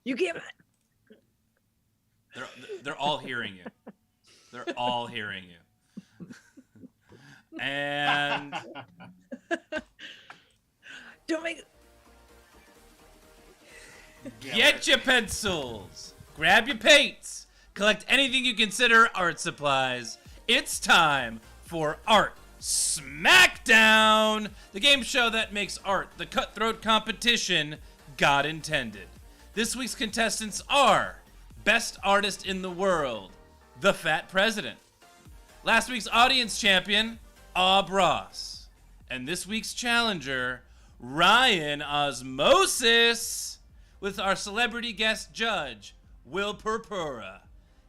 You can't. They're all hearing you. They're all hearing you. And Don't make. get your pencils. Grab your paints. Collect anything you consider art supplies. It's time for Art Smackdown, the game show that makes art the cutthroat competition God intended. This week's contestants are Best Artist in the World, the Fat President. Last week's audience champion, Ob Ross. And this week's challenger, Ryan Osmosis, with our celebrity guest judge, Will Purpura.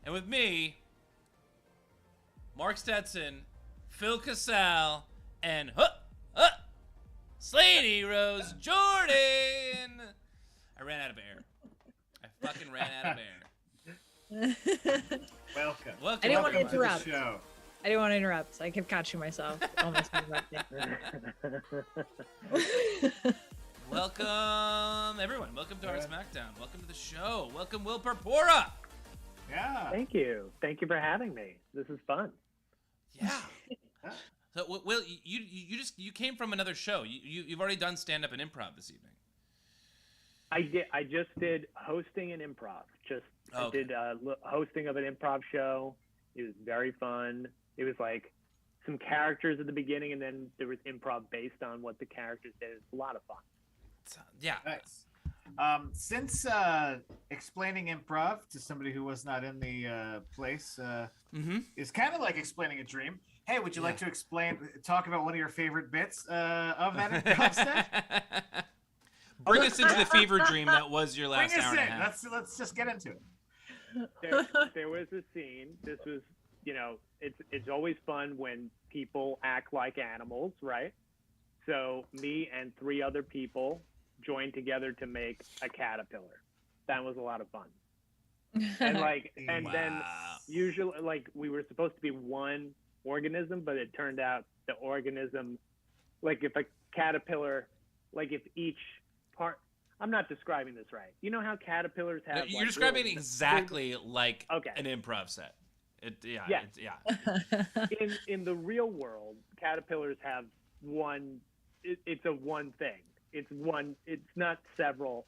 And with me, Mark Stetson, Phil Casal, and Slady Rose Jordan. I ran out of air. I fucking ran out of air. Welcome. I didn't want to Welcome interrupt. the show. I didn't want to interrupt, so I kept catching myself. Almost interrupting. Welcome, everyone. Welcome to our Smackdown. Welcome to the show. Welcome, Will Purpura. Yeah. Thank you. Thank you for having me. This is fun. Yeah. So, Will, you came from another show. You've already done stand-up and improv this evening. I just did hosting an improv. I Okay. did hosting of an improv show. It was very fun. It was like some characters at the beginning, and then there was improv based on what the characters did. It's a lot of fun. Yeah. Nice. Since explaining improv to somebody who was not in the place is kind of like explaining a dream. Hey, would you like to talk about one of your favorite bits of that improv set? Bring us into the fever dream that was your last Bring us hour and a in. half. Let's just get into it. There was a scene. This was, it's always fun when people act like animals, right? So me and 3 other people joined together to make a caterpillar. That was a lot of fun. And then usually we were supposed to be one organism, but it turned out the organism, like if a caterpillar, like if each part, I'm not describing this right. You know how caterpillars have? No, you're describing it exactly like Okay. an improv set. Yeah. In the real world, caterpillars have one. It's a one thing. It's one. It's not several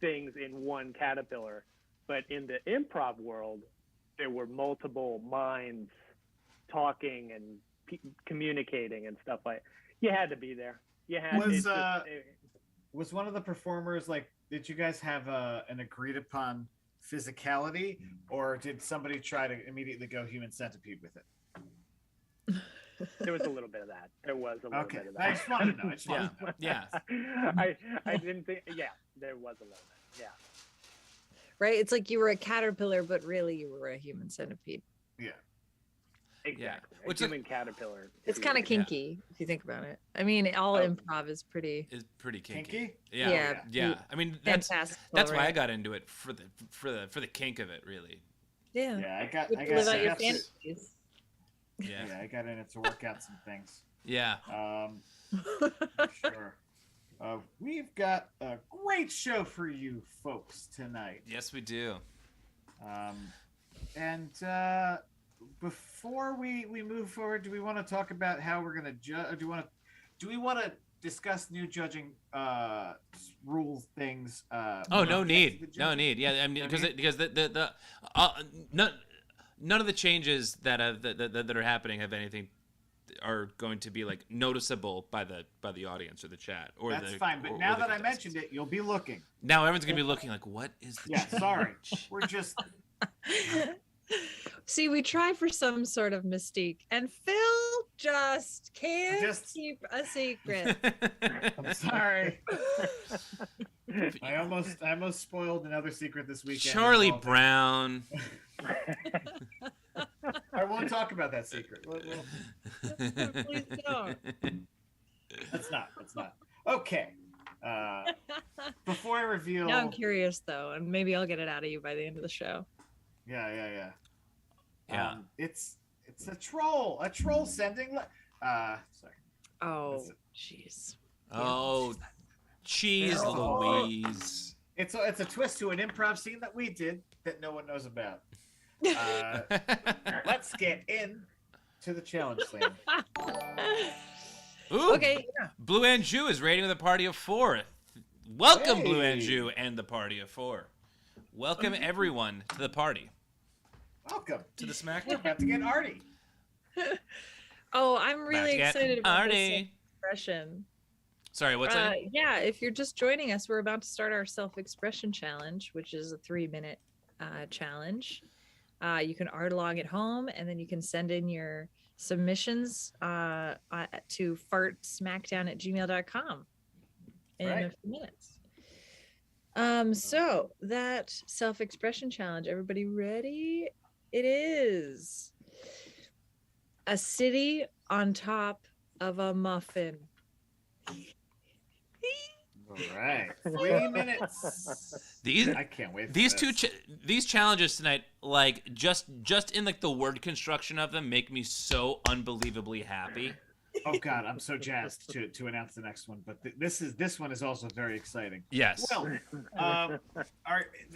things in one caterpillar. But in the improv world, there were multiple minds talking and communicating and stuff like. You had to be there. You had. Was one of the performers like? Did you guys have an agreed upon physicality, or did somebody try to immediately go human centipede with it? There was a little bit of that. There was a little bit of that. I just wanted to know. Yeah. I didn't think. Yeah, there was a little bit. Yeah. Right? It's like you were a caterpillar, but really you were a human centipede. Yeah. Exactly. Yeah. A human caterpillar. It's kind of kinky if you think about it. I mean, all improv is pretty. It's pretty kinky. Kinky? Yeah. I mean, that's fantastical, why I right? got into it for the kink of it, really. Yeah. Yeah, I got Live out your steps. fantasies. Yeah. I got in it to work out some things. Yeah. Sure. We've got a great show for you folks tonight. Yes, we do. And before we move forward, do we want to talk about how we're going to judge? Do we want to discuss new judging rules things? No need. Yeah, I mean, because the none of the changes that are happening are going to be like noticeable by the audience or the chat or that's fine. But now that I mentioned it, you'll be looking. Now everyone's gonna be looking like, what is the change? Sorry, we're just. See, we try for some sort of mystique, and Phil just can't keep a secret. I'm sorry. I almost spoiled another secret this weekend. Charlie Brown. I won't talk about that secret. Please don't. That's not. Okay. Before I reveal. Now I'm curious though, and maybe I'll get it out of you by the end of the show. Yeah. Yeah. It's a troll. A troll sending. Sorry. Oh, jeez. Oh, jeez, Louise. It's a twist to an improv scene that we did that no one knows about. Let's get in to the challenge slam. Ooh, Okay. Blue Anjou is rating with a party of 4. Welcome, Hey. Blue Anjou and the party of 4. Welcome everyone to the party. Welcome To the We're Smackdown. about to get arty. Oh, I'm really About to get excited about this arty. expression. Sorry, what's that? Yeah, if you're just joining us, we're about to start our self-expression challenge, which is a 3-minute challenge. You can art along at home, and then you can send in your submissions to fartsmackdown@gmail.com in a few minutes. So that self-expression challenge, everybody ready? It is a city on top of a muffin. All right, 3 minutes. I can't wait. These these challenges tonight, like just in like the word construction of them, make me so unbelievably happy. Oh God, I'm so jazzed to announce the next one. But this one is also very exciting. Yes. Well,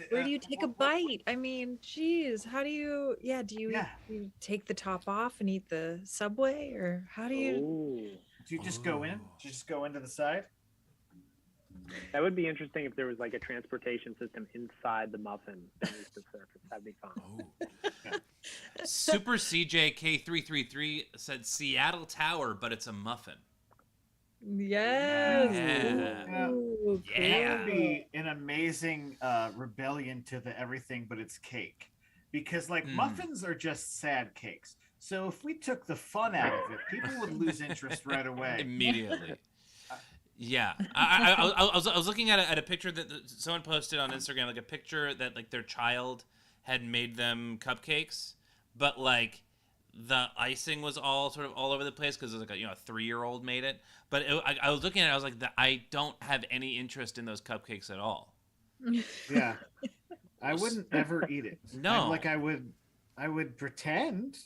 Where do you take a bite? I mean, geez, how do you? Yeah, do you take the top off and eat the Subway, or how do you? Ooh. Do you just go in? Do you just go into the side? That would be interesting if there was like a transportation system inside the muffin beneath the surface. That'd be fun. Super CJK333 said Seattle Tower, but it's a muffin. Yes. Yeah. Ooh, Yeah. That would be an amazing rebellion to the everything, but it's cake. Because like muffins are just sad cakes. So if we took the fun out of it, people would lose interest right away. Immediately. Yeah, I was looking at a picture that someone posted on Instagram, like a picture that like their child had made them cupcakes, but like the icing was all sort of all over the place because it was like a 3-year-old made it. But I was looking at it, I was like, I don't have any interest in those cupcakes at all. Yeah, I wouldn't ever eat it. No, I would pretend.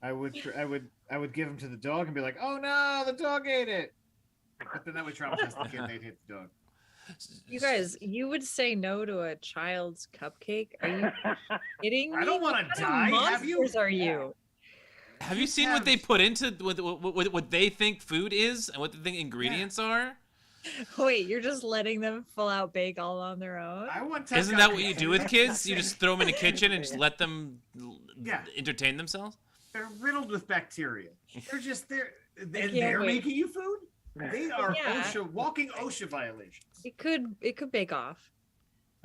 I would give them to the dog and be like, oh no, the dog ate it. But then that would traumatize the kid. They'd hit the dog. You guys, you would say no to a child's cupcake? Are you kidding me? I don't want to die. Have you? Monsters are you? Have you seen what they put into what they think food is and what they think ingredients are? Wait, you're just letting them full out bake all on their own? Isn't that what you do with kids? You just throw them in the kitchen and just let them entertain themselves? They're riddled with bacteria. They're just there. They're wait. making you food. They are walking OSHA violations. It could bake off.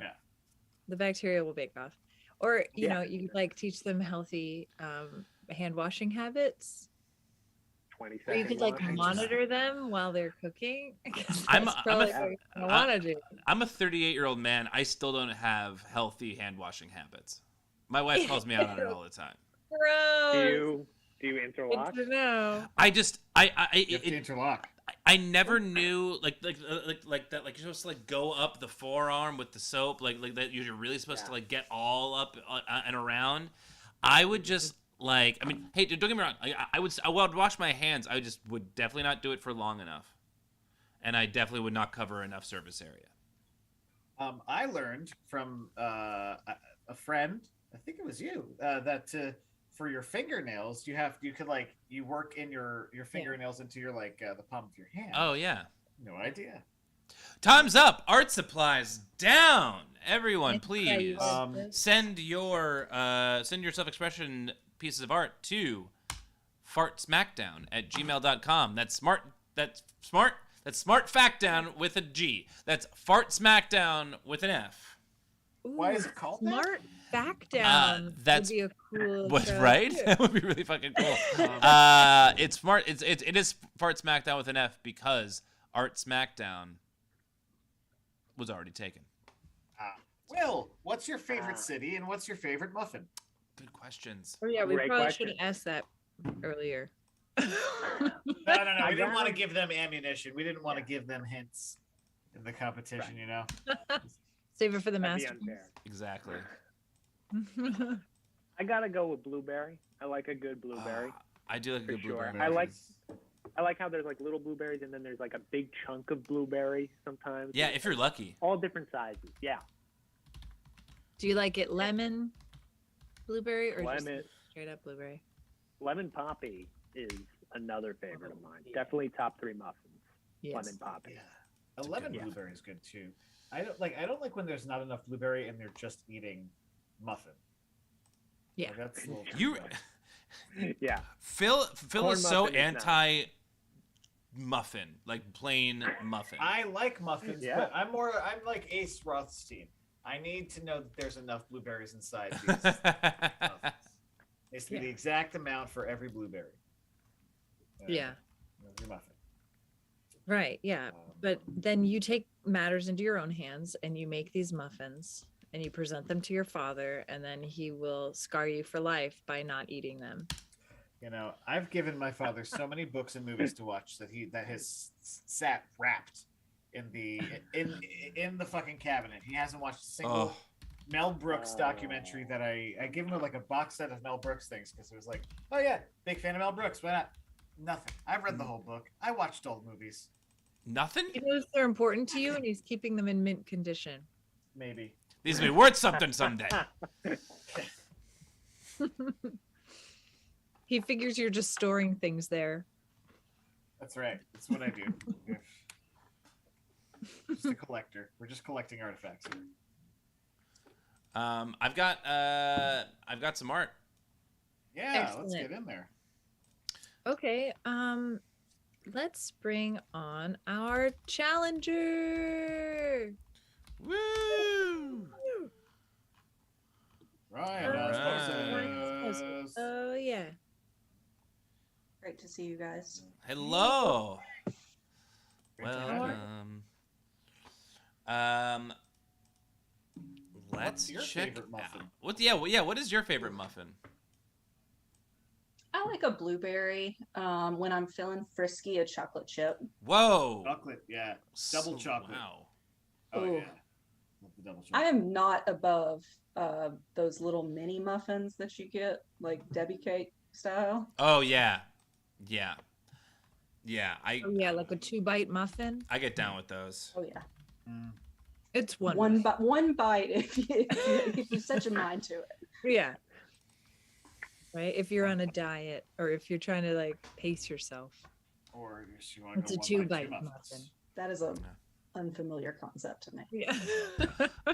Yeah. The bacteria will bake off. Or, you know, you could like teach them healthy hand washing habits. 20 Or you could like monitor them while they're cooking. I'm a 38-year-old man. I still don't have healthy hand washing habits. My wife calls me out on it all the time. Gross. Do you interlock? Good to know. I just You have to interlock. I never knew like that like you're supposed to like go up the forearm with the soap like that you're really supposed to like get all up and around. I would just like hey, don't get me wrong. I would wash my hands. I would definitely not do it for long enough, and I definitely would not cover enough surface area. I learned from a friend. I think it was you that. For your fingernails, you work in your fingernails into your the palm of your hand. Oh yeah. No idea. Time's up. Art supplies down. Everyone, please send your self-expression pieces of art to fartsmackdown@gmail.com. That's smart factdown with a G. That's fartsmackdown with an F. Ooh, why is it called Smart Back Down? That's would be a cool right. too. That would be really fucking cool. It's smart. It is Fart Smackdown with an F because Art Smackdown was already taken. Will, what's your favorite city and what's your favorite muffin? Good questions. Oh yeah, we Great probably question. should have asked that earlier. No. We didn't want to give them ammunition. We didn't want to give them hints in the competition. You know. Save it for the That'd be master. unfair. Exactly. I gotta go with blueberry. I like a good blueberry. I do like a For good sure. blueberry. I like I like how there's like little blueberries and then there's like a big chunk of blueberry sometimes. Yeah, if you're lucky. All different sizes. Yeah. Do you like it lemon, blueberry, or Lemon. just straight up blueberry? Lemon poppy is another favorite of mine. Definitely top 3 muffins. Yes. Lemon poppy. Yeah. A lemon Yeah. blueberry is good too. I don't like when there's not enough blueberry and they're just eating muffin. Yeah. Like, that's a little too You, much. Yeah. Phil Corn is so muffin is nice. anti muffin, like plain muffin. I like muffins, Yeah. but I'm like Ace Rothstein. I need to know that there's enough blueberries inside these muffins. It needs to be the exact amount for every blueberry. Yeah. Your muffin. Right. Yeah. But then you take matters into your own hands and you make these muffins and you present them to your father, and then he will scar you for life by not eating them. You know, I've given my father so many books and movies to watch that has sat wrapped in the fucking cabinet. He hasn't watched a single Mel Brooks documentary that I give him like a box set of Mel Brooks things because it was like, oh yeah, big fan of Mel Brooks. Why not? Nothing. I've read the whole book. I watched old movies. Nothing? He knows they're important to you and he's keeping them in mint condition. Maybe. These will be worth something someday. He figures you're just storing things there. That's right. That's what I do. Just a collector. We're just collecting artifacts here. I've got some art. Yeah, Excellent. let's get in there. Okay, let's bring on our challenger. Woo! Ryan, Alright. Oh yeah. Great to see you guys. Hello. Great to have you. Welcome. Let's What's your check favorite muffin? out. What is your favorite muffin? I like a blueberry. When I'm feeling frisky, a chocolate chip. Whoa. Chocolate, yeah. Double chocolate. Wow. Oh Ooh. yeah. Love the double I chocolate. am not above those little mini muffins that you get, like Debbie cake style. Oh yeah. Yeah. Oh yeah, like a 2-bite muffin. I get down with those. Oh yeah, It's one. one bite if you set your mind to it. Yeah. Right. If you're on a diet or if you're trying to like pace yourself. Or if you want It's to a go one bite, 2-bite two muffins. muffin. That is a unfamiliar concept to me. Yeah.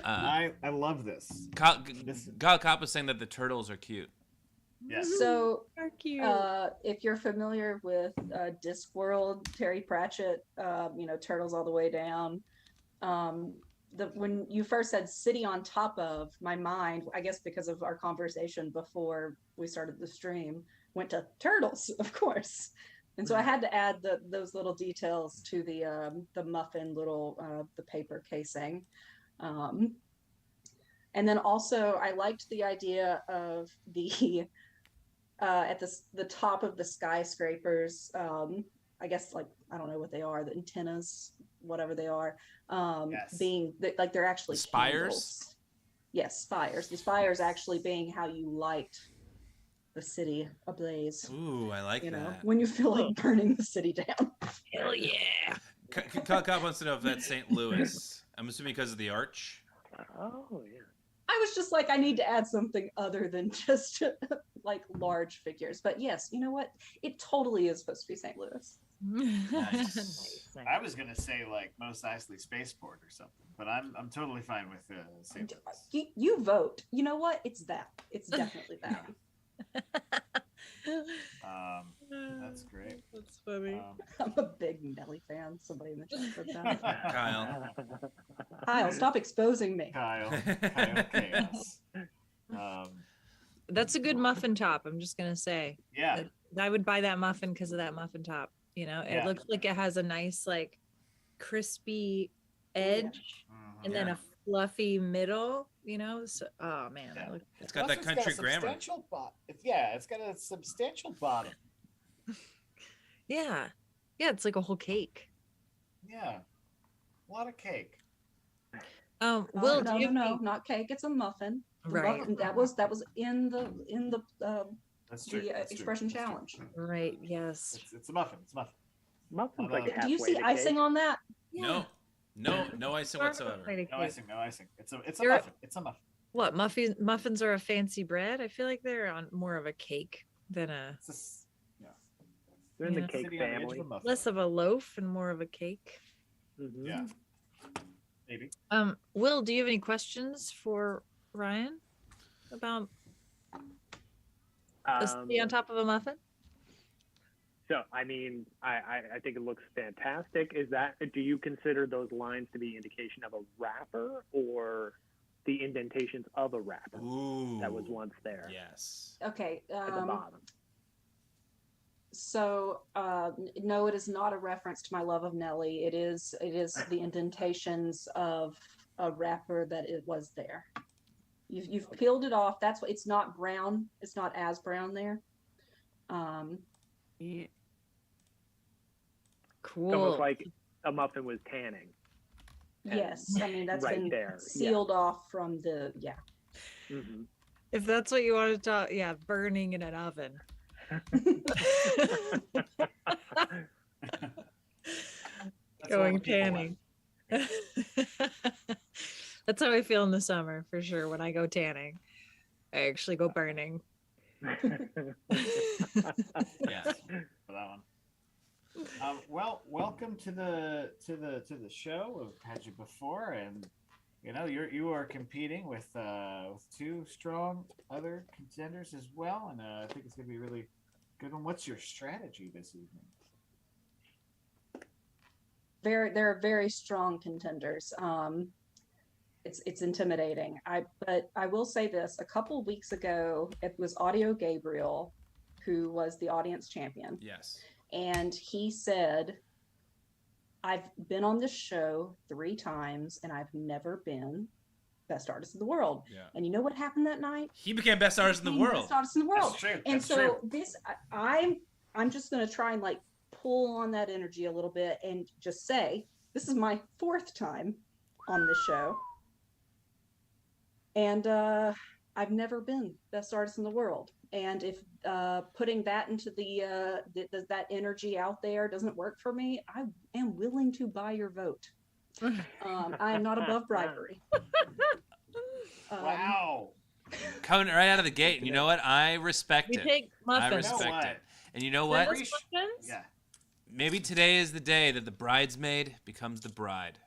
I love this. Kyle Kopp was saying that the turtles are cute. Yes. So Are cute. if you're familiar with Discworld, Terry Pratchett, Turtles All the Way Down, when you first said city on top of, my mind, I guess because of our conversation before we started the stream, went to turtles, of course. And so I had to add those little details to the muffin little the paper casing. And then also I liked the idea of the at the top of the skyscrapers, I guess, like, I don't know what they are, the antennas, whatever they are, Yes. being like they're actually Spires? candles. Yes, spires. The spires actually being how you light the city ablaze. Ooh, I like You know, that. when you feel like burning the city down. Hell yeah. Kyle Kopp wants to know if that's St. Louis. I'm assuming because of the arch. Oh yeah. I was just like, I need to add something other than just like large figures. But yes, you know what? It totally is supposed to be St. Louis. Nice. I was gonna say like Mos Eisley Spaceport or something, but I'm totally fine with St. Louis. You vote. You know what? It's that. It's definitely that. That's great. That's funny. I'm a big Nelly fan. Somebody in the chat said that. Kyle. Kyle, stop exposing me. Kyle Chaos. That's a good muffin top. I'm just gonna say. Yeah. I would buy that muffin because of that muffin top. You know, it Yeah. looks like it has a nice, like, crispy edge and then a fluffy middle. You know, so oh man, Yeah. that looks It's got that country grammar. It's got a substantial bottom. yeah, it's like a whole cake. Yeah. A lot of cake. Will, no, do you no, not cake. It's a muffin. The Right. muffin- that was in the That's true. the That's true. expression That's true. challenge. right? Yes. It's a muffin. It's a muffin. Muffin's like Do halfway Do you see to icing cake. on that? No icing whatsoever. No icing, no icing. It's a You're- muffin. It's a muffin. What muffins are a fancy bread? I feel like they're on more of a cake than a It's a s- yeah. They're in Yeah. the cake Sitting on the edge of family. a muffin. less of a loaf and more of a cake. Mhm. Yeah. Maybe. Will, do you have any questions for Ryan about a city on top of a muffin? So, I mean, I think it looks fantastic. Do you consider those lines to be indication of a wrapper or the indentations of a wrapper Ooh. that was once there Yes. Okay. at the bottom? So no, it is not a reference to my love of Nelly. It is the indentations of a wrapper that it was there. You've peeled it off. That's what it's not brown. It's not as brown there. Yeah. It's Cool. almost like a muffin was tanning. Yes, I mean that's right been there, sealed off from the Mm-hmm. If that's what you want to talk, yeah, burning in an oven. That's Going what people tanning. That's how I feel in the summer for sure. When I go tanning, I actually go burning. Yeah. for that one. Well, welcome to the show. I've had you before, and you are competing with two strong other contenders as well, and I think it's gonna be a really good one. What's your strategy this evening? they're very strong contenders. It's intimidating. But I will say this: a couple weeks ago, it was Audio Gabriel who was the audience champion. Yes. And he said, I've been on this show 3 times and I've never been best artist in the world. Yeah. And you know what happened that night? He became best artist in the world. Best artist in the world. That's true. And That's so true. this, I'm just going to try and like pull on that energy a little bit and just say, this is my 4th time on the show. And I've never been best artist in the world. And if putting that into that energy out there doesn't work for me, I am willing to buy your vote. I am not above bribery. Wow. Coming right out of the gate. And you know what? I respect We it. take I muffins. You know respect what? it. And you know Send what? us muffins? Yeah, Maybe today is the day that the bridesmaid becomes the bride.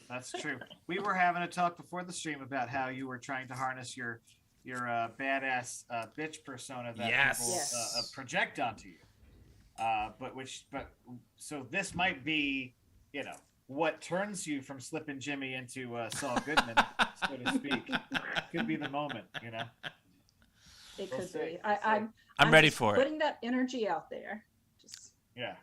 that's true. We were having a talk before the stream about how you were trying to harness your badass bitch persona that Yes. people Yes. project onto you. So this might be, what turns you from Slippin' Jimmy into Saul Goodman, so to speak. Could be the moment, It We'll could see. be. We'll see. I'm ready just for it. putting that energy out there. Just Yeah.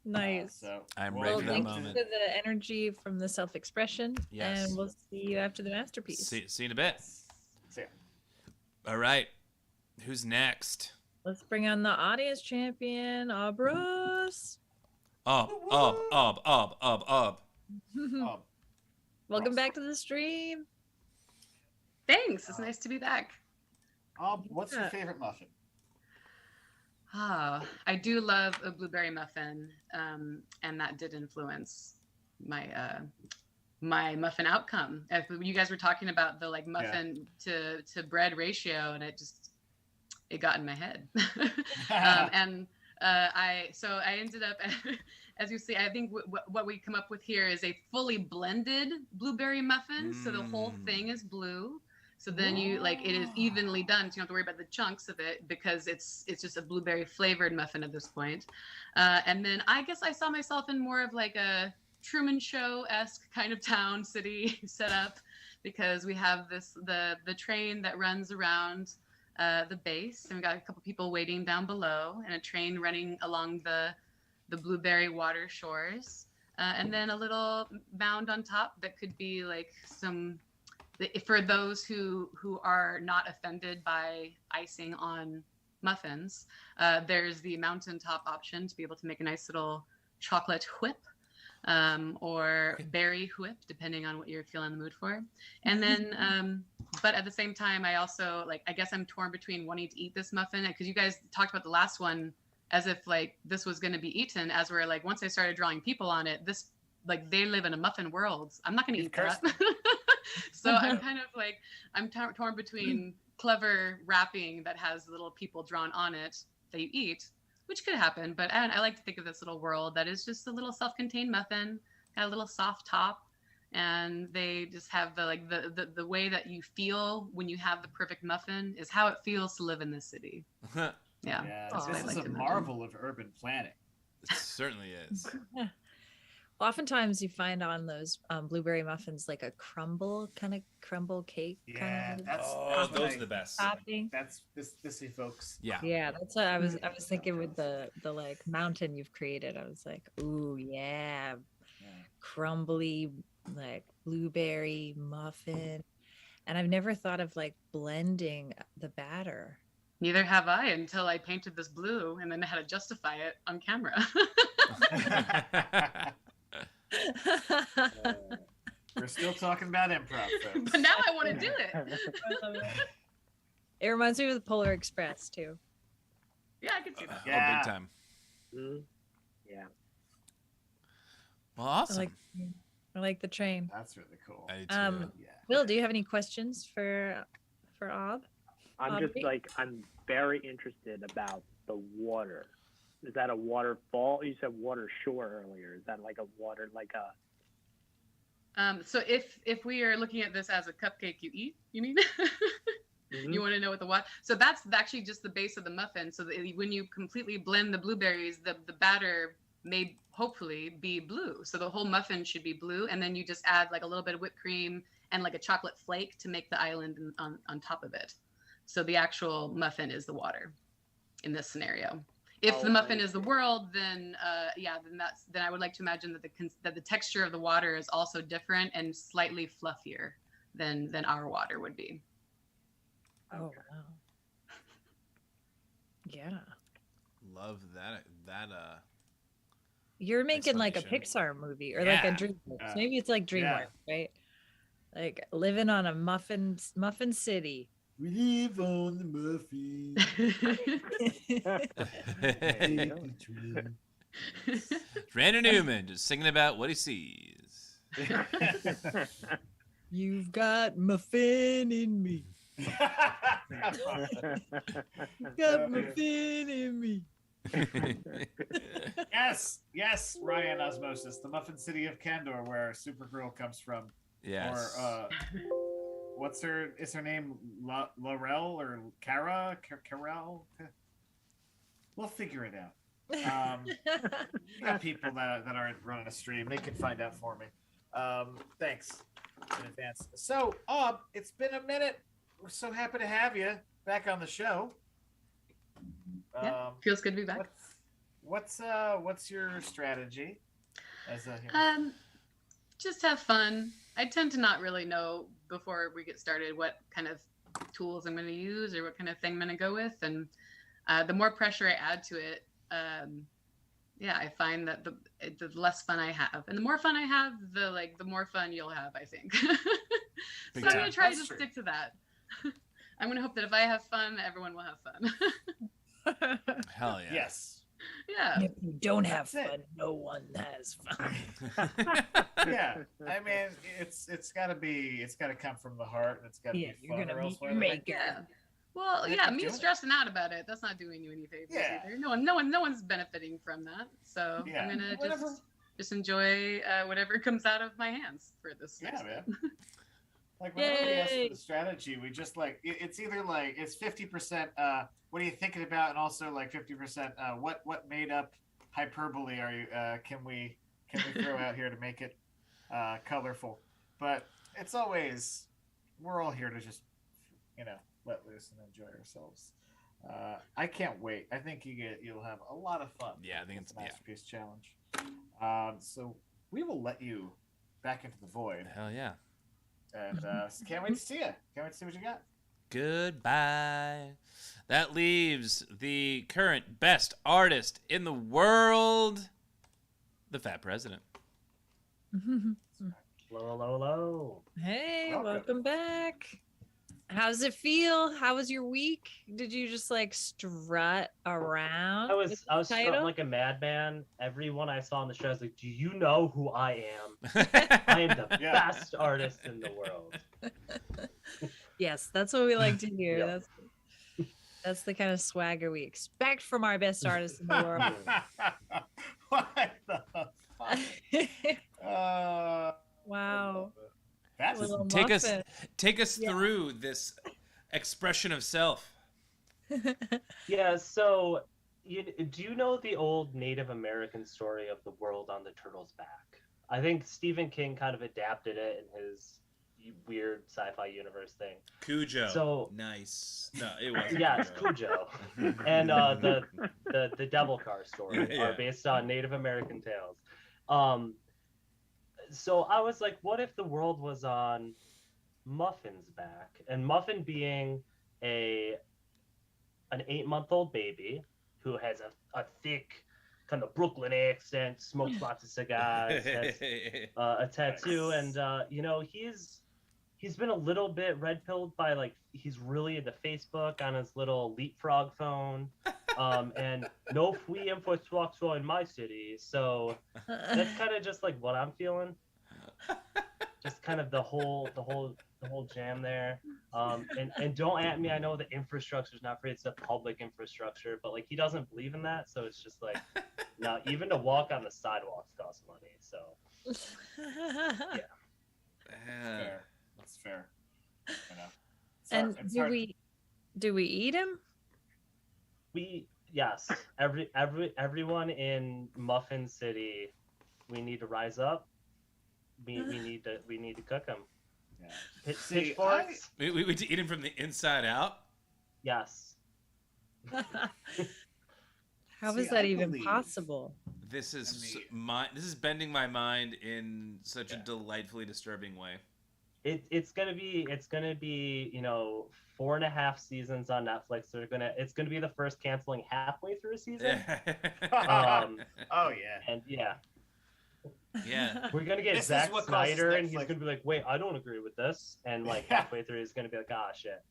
Nice. So I'm we'll ready Well, for that thanks moment. for the energy from the self-expression, Yes. and we'll see you after the masterpiece. See you in a bit. See ya. All right. Who's next? Let's bring on the audience champion, Abros. Up. Welcome back to the stream. Thanks. It's nice to be back. What's your favorite muffin? Oh, I do love a blueberry muffin, and that did influence my my muffin outcome. If you guys were talking about the like muffin to bread ratio, and it got in my head. I ended up, as you see, I think what we come up with here is a fully blended blueberry muffin. So the whole thing is blue. So then it is evenly done. So you don't have to worry about the chunks of it because it's just a blueberry flavored muffin at this point. And then I guess I saw myself in more of like a Truman Show-esque kind of town city setup because we have the train that runs around the base, and we got a couple people waiting down below, and a train running along the blueberry water shores, and then a little mound on top that could be like for those who are not offended by icing on muffins. There's the mountaintop option to be able to make a nice little chocolate whip. Or berry whip, depending on what you're feeling in the mood for. And then, but at the same time, I also I guess I'm torn between wanting to eat this muffin because you guys talked about the last one as if like this was going to be eaten. As we're like, once I started drawing people on it, this like they live in a muffin world. I'm not going to eat that. So I'm kind of like I'm torn between clever wrapping that has little people drawn on it that you eat, which could happen. But I like to think of this little world that is just a little self-contained muffin, got a little soft top, and they just have the like the way that you feel when you have the perfect muffin is how it feels to live in this city. Yeah, this is a marvel of urban planning. It certainly is. Oftentimes you find on those blueberry muffins like a crumble cake. Yeah, those are the best. Topping. That's this folks. Yeah, that's what I was thinking with the like mountain you've created. I was like, ooh yeah, crumbly like blueberry muffin, and I've never thought of like blending the batter. Neither have I until I painted this blue and then I had to justify it on camera. We're still talking about improv, folks. But now I want to do it. It reminds me of the Polar Express too. Yeah, I can see that. Oh, big time. Yeah. Well, awesome. I like the train. That's really cool. I do too. Will, do you have any questions for Ob? I'm very interested about the water. Is that a waterfall? You said water shore earlier. Is that like a water, like a? So if we are looking at this as a cupcake you eat, you mean? You want to know what the water? So that's actually just the base of the muffin. So that when you completely blend the blueberries, the batter may hopefully be blue. So the whole muffin should be blue, and then you just add like a little bit of whipped cream and like a chocolate flake to make the island on top of it. So the actual muffin is the water in this scenario. If the muffin is the world, then then I would like to imagine that the texture of the water is also different and slightly fluffier than our water would be. Oh wow. Yeah. Love that. You're making like a Pixar movie or like a DreamWorks. Maybe it's like DreamWorks, right? Like living on a Muffin City. We live on the muffin. Randy Newman just singing about what he sees. You've got muffin in me. Got muffin in me. Yes, Ryan Osmosis, the Muffin City of Candor, where Supergirl comes from. Yes. Or is her name Laurel or Kara? Carol? We'll figure it out. Got people that aren't running a stream. They can find out for me. Thanks in advance. So, it's been a minute. We're so happy to have you back on the show. Feels good to be back. What's your strategy? Just have fun. I tend to not really know before we get started what kind of tools I'm going to use or what kind of thing I'm going to go with, and the more pressure I add to it, I find that the less fun I have, and the more fun I have, the more fun you'll have, I think. So I'm going to try to stick to that. I'm going to hope that if I have fun, everyone will have fun. Hell yeah. Yes. Yeah. If you don't have fun, no one has fun. Yeah. I mean, it's got to come from the heart, and it's got to be fun. You're going to make it. Yeah. Well, me stressing out about it, that's not doing you any favors either. No one's benefiting from that. So I'm going to just enjoy whatever comes out of my hands for this. Yeah, man. Like whenever we ask for the strategy, we just like it's either like it's 50% what are you thinking about, and also like 50% what made up hyperbole are you can we throw out here to make it colorful. But it's always we're all here to just let loose and enjoy ourselves. I can't wait. I think you'll have a lot of fun. Yeah, I think it's a masterpiece challenge. So we will let you back into the void. Hell yeah. And can't wait to see you. Can't wait to see what you got. Goodbye. That leaves the current best artist in the world, the Fat President. Hello. Hey, welcome back. How does it feel? How was your week? Did you just like strut around? I with was the strutting title? like a madman. Everyone I saw on the show, I was like, "Do you know who I am? I am the Yeah. best artist in the world." Yes, that's what we like to hear. Yeah. That's the kind of swagger we expect from our best artists in the world. What the fuck? Wow. That's Little Take muffin. us through this expression of self. Yeah. So, do you know the old Native American story of the world on the turtle's back? I think Stephen King kind of adapted it in his weird sci-fi universe thing. Cujo. So nice. No, it wasn't. yeah, it's Cujo. And the Devil Car story Yeah. are based on Native American tales. So I was like, what if the world was on Muffin's back? And Muffin being an 8-month-old baby who has a thick kind of Brooklyn accent, smokes lots of cigars, has a tattoo, and he's been a little bit red-pilled by, like, he's really into Facebook on his little leapfrog phone, and no free infrastructure in my city. So that's kind of just like what I'm feeling. Just kind of the whole jam there. And don't at me. I know the infrastructure is not free; it's the public infrastructure, but like he doesn't believe in that. So it's just like, no, even to walk on the sidewalks costs money. So fair. That's fair. You know. And It's do hard- we eat him? Yes, everyone in Muffin City, we need to rise up. We need to cook them. Yeah. See, Pitchforks. we to eat him from the inside out. Yes. How See, is that I even believe- possible? This is I this is bending my mind in such a Yeah. delightfully disturbing way. It's gonna be 4.5 seasons on Netflix. It's gonna be the first canceling halfway through a season. Um, Oh yeah. and yeah, Yeah. we're gonna get This is Zack what causes Snyder, and he's Netflix- gonna be like, "Wait, I don't agree with this," and like Yeah. halfway through, he's gonna be like, "Ah, shit."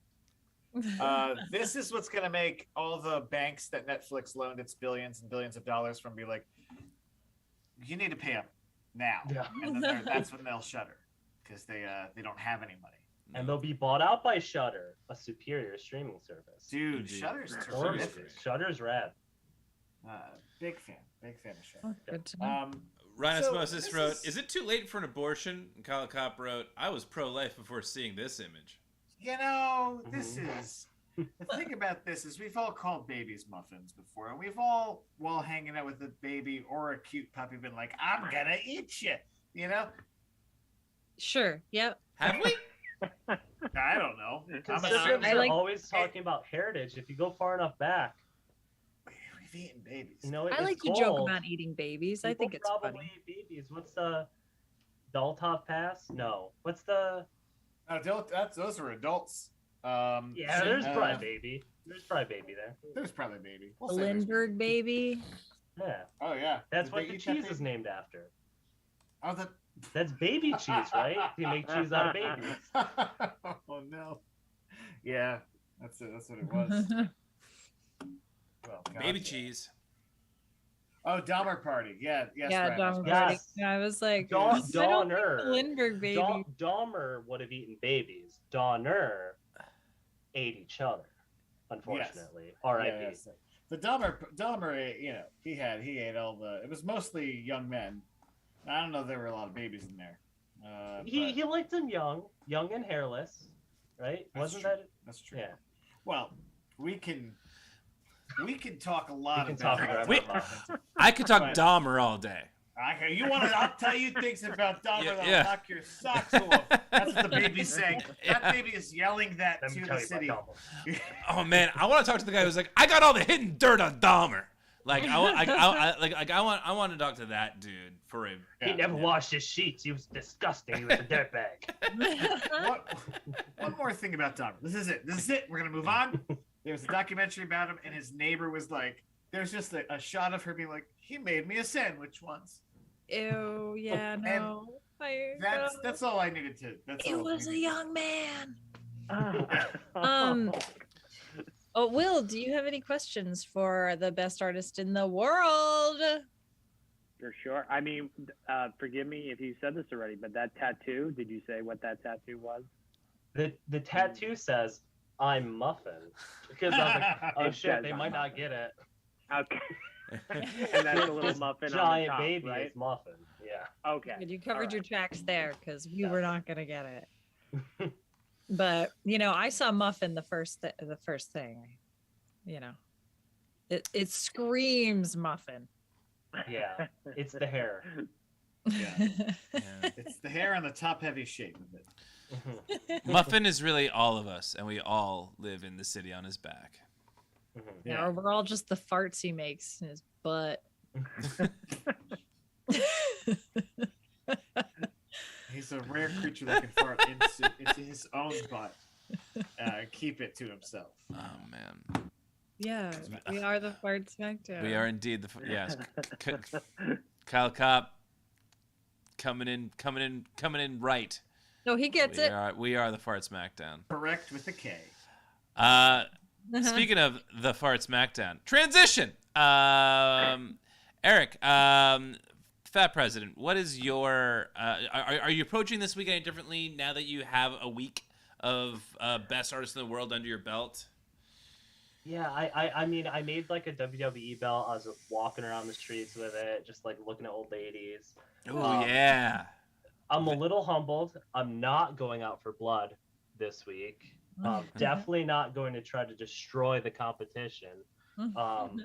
This is what's gonna make all the banks that Netflix loaned its billions and billions of dollars from be like, you need to pay up now, Yeah. and then that's when they'll shutter because they don't have any money. And they'll be bought out by Shudder, a superior streaming service. Dude, Indeed. Shutter's Or- terrific. Shudder's rad. Big fan of Shutter. Good to know. Ryan So, Osmosis this wrote, is- "Is it too late for an abortion?" And Kyle Kopp wrote, "I was pro-life before seeing this image." You know, this Mhm. is the thing about this is we've all called babies muffins before, and we've all, while hanging out with a baby or a cute puppy, been like, "I'm gonna eat you," you know. Sure. Yep. Have we? I don't know. Conservatives I are like- always talking about heritage. If you go far enough back, We've eaten babies. you know, I it's like to gold. joke about eating babies. I People think it's probably funny. eat babies. What's the Doltov Pass? No. What's the? Those are adults. Yeah, there's probably baby. There's probably baby there. There's probably baby. The We'll say there's Lindbergh baby. Yeah, Oh yeah. that's Did what they the eat that cheese is baby? named after. Oh, the. That's baby cheese, right? You make cheese out of babies. Oh no. Yeah, that's it. That's what it was. Well, Baby gotcha. cheese. Oh, Dahmer Party. Yeah. Yes. Yeah, Ryan, Dahmer Yes. Party. Yeah, I was like, Dawn- I don't think the Donner. Lindbergh baby. Dahmer would have eaten babies. Donner ate each other, unfortunately. Yeah, R.I.P. yes. The Dahmer, you know, he ate all the. It was mostly young men. I don't know if there were a lot of babies in there. He liked them young and hairless, right? That's Wasn't true. that? That's true. Yeah. Well, we can talk a lot We can about talk that. Wait. Muffins. I could talk Right. Dahmer all day. You want to? I'll tell you things about Dahmer that'll Yeah. knock your socks off. That's what the baby's saying. That baby is yelling that Let me to tell the you city. about Dahmer. Oh man, I want to talk to the guy who's like, "I got all the hidden dirt on Dahmer." Like I want to talk to that dude for a. He never washed his sheets. He was disgusting. He was a dirtbag. One more thing about Dahmer. This is it. We're gonna move on. There was a documentary about him, and his neighbor was like, "There's just a shot of her being like, he made me a sandwich once." Ew, yeah, no. That's all I needed to. That's It all I was a needed. young man. Oh, Will, do you have any questions for the best artist in the world? For sure. I mean, forgive me if you said this already, but that tattoo, did you say what that tattoo was? The tattoo says, "I'm Muffin," because I was like, oh It shit, says they I'm might not Muffin. get it. Okay. And that's a little This muffin giant on the top, baby right? is Muffin. Yeah. Okay. Good, you covered your tracks there because we Yeah. were not gonna get it. But I saw Muffin the first thing. It screams Muffin. Yeah. It's the hair. Yeah. It's the hair and the top-heavy shape of it. Muffin is really all of us, and we all live in the city on his back. Yeah, we're all just the farts he makes in his butt. He's a rare creature that can fart into his own butt and keep it to himself. Oh man. Yeah, we are the fart Smackdown. We are indeed yes. Kyle Kopp coming in right. No, he gets it. We are the Fart Smackdown. Correct with a K. Speaking of the Fart Smackdown, transition. Eric, Fat President, what is your? Are you approaching this week any differently now that you have a week of best artist in the world under your belt? Yeah, I mean, I made like a WWE belt. I was walking around the streets with it, just like looking at old ladies. Oh yeah. I'm a little humbled. I'm not going out for blood this week. Definitely not going to try to destroy the competition. I'm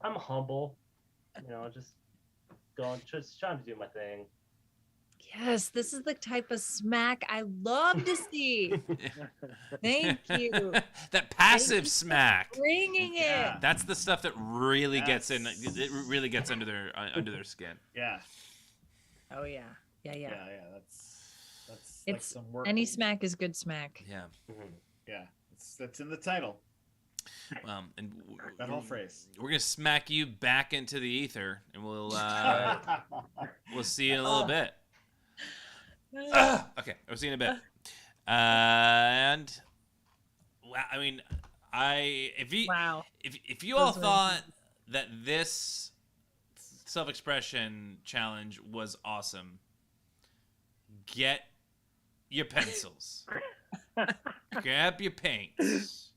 humble. Just trying to do my thing. Yes, this is the type of smack I love to see. Thank you. That passive smack. Bringing it. That's the stuff that really gets in. It really gets under their skin. Yeah. Oh yeah. Yeah. That's It's like some work. any smack is good smack. Yeah. Yeah, that's in the title. And That whole phrase. We're gonna smack you back into the ether, and we'll see you in a little bit. Okay, we'll see you in a bit. And I mean, if you all thought that this self-expression challenge was awesome, get your pencils, grab your paints,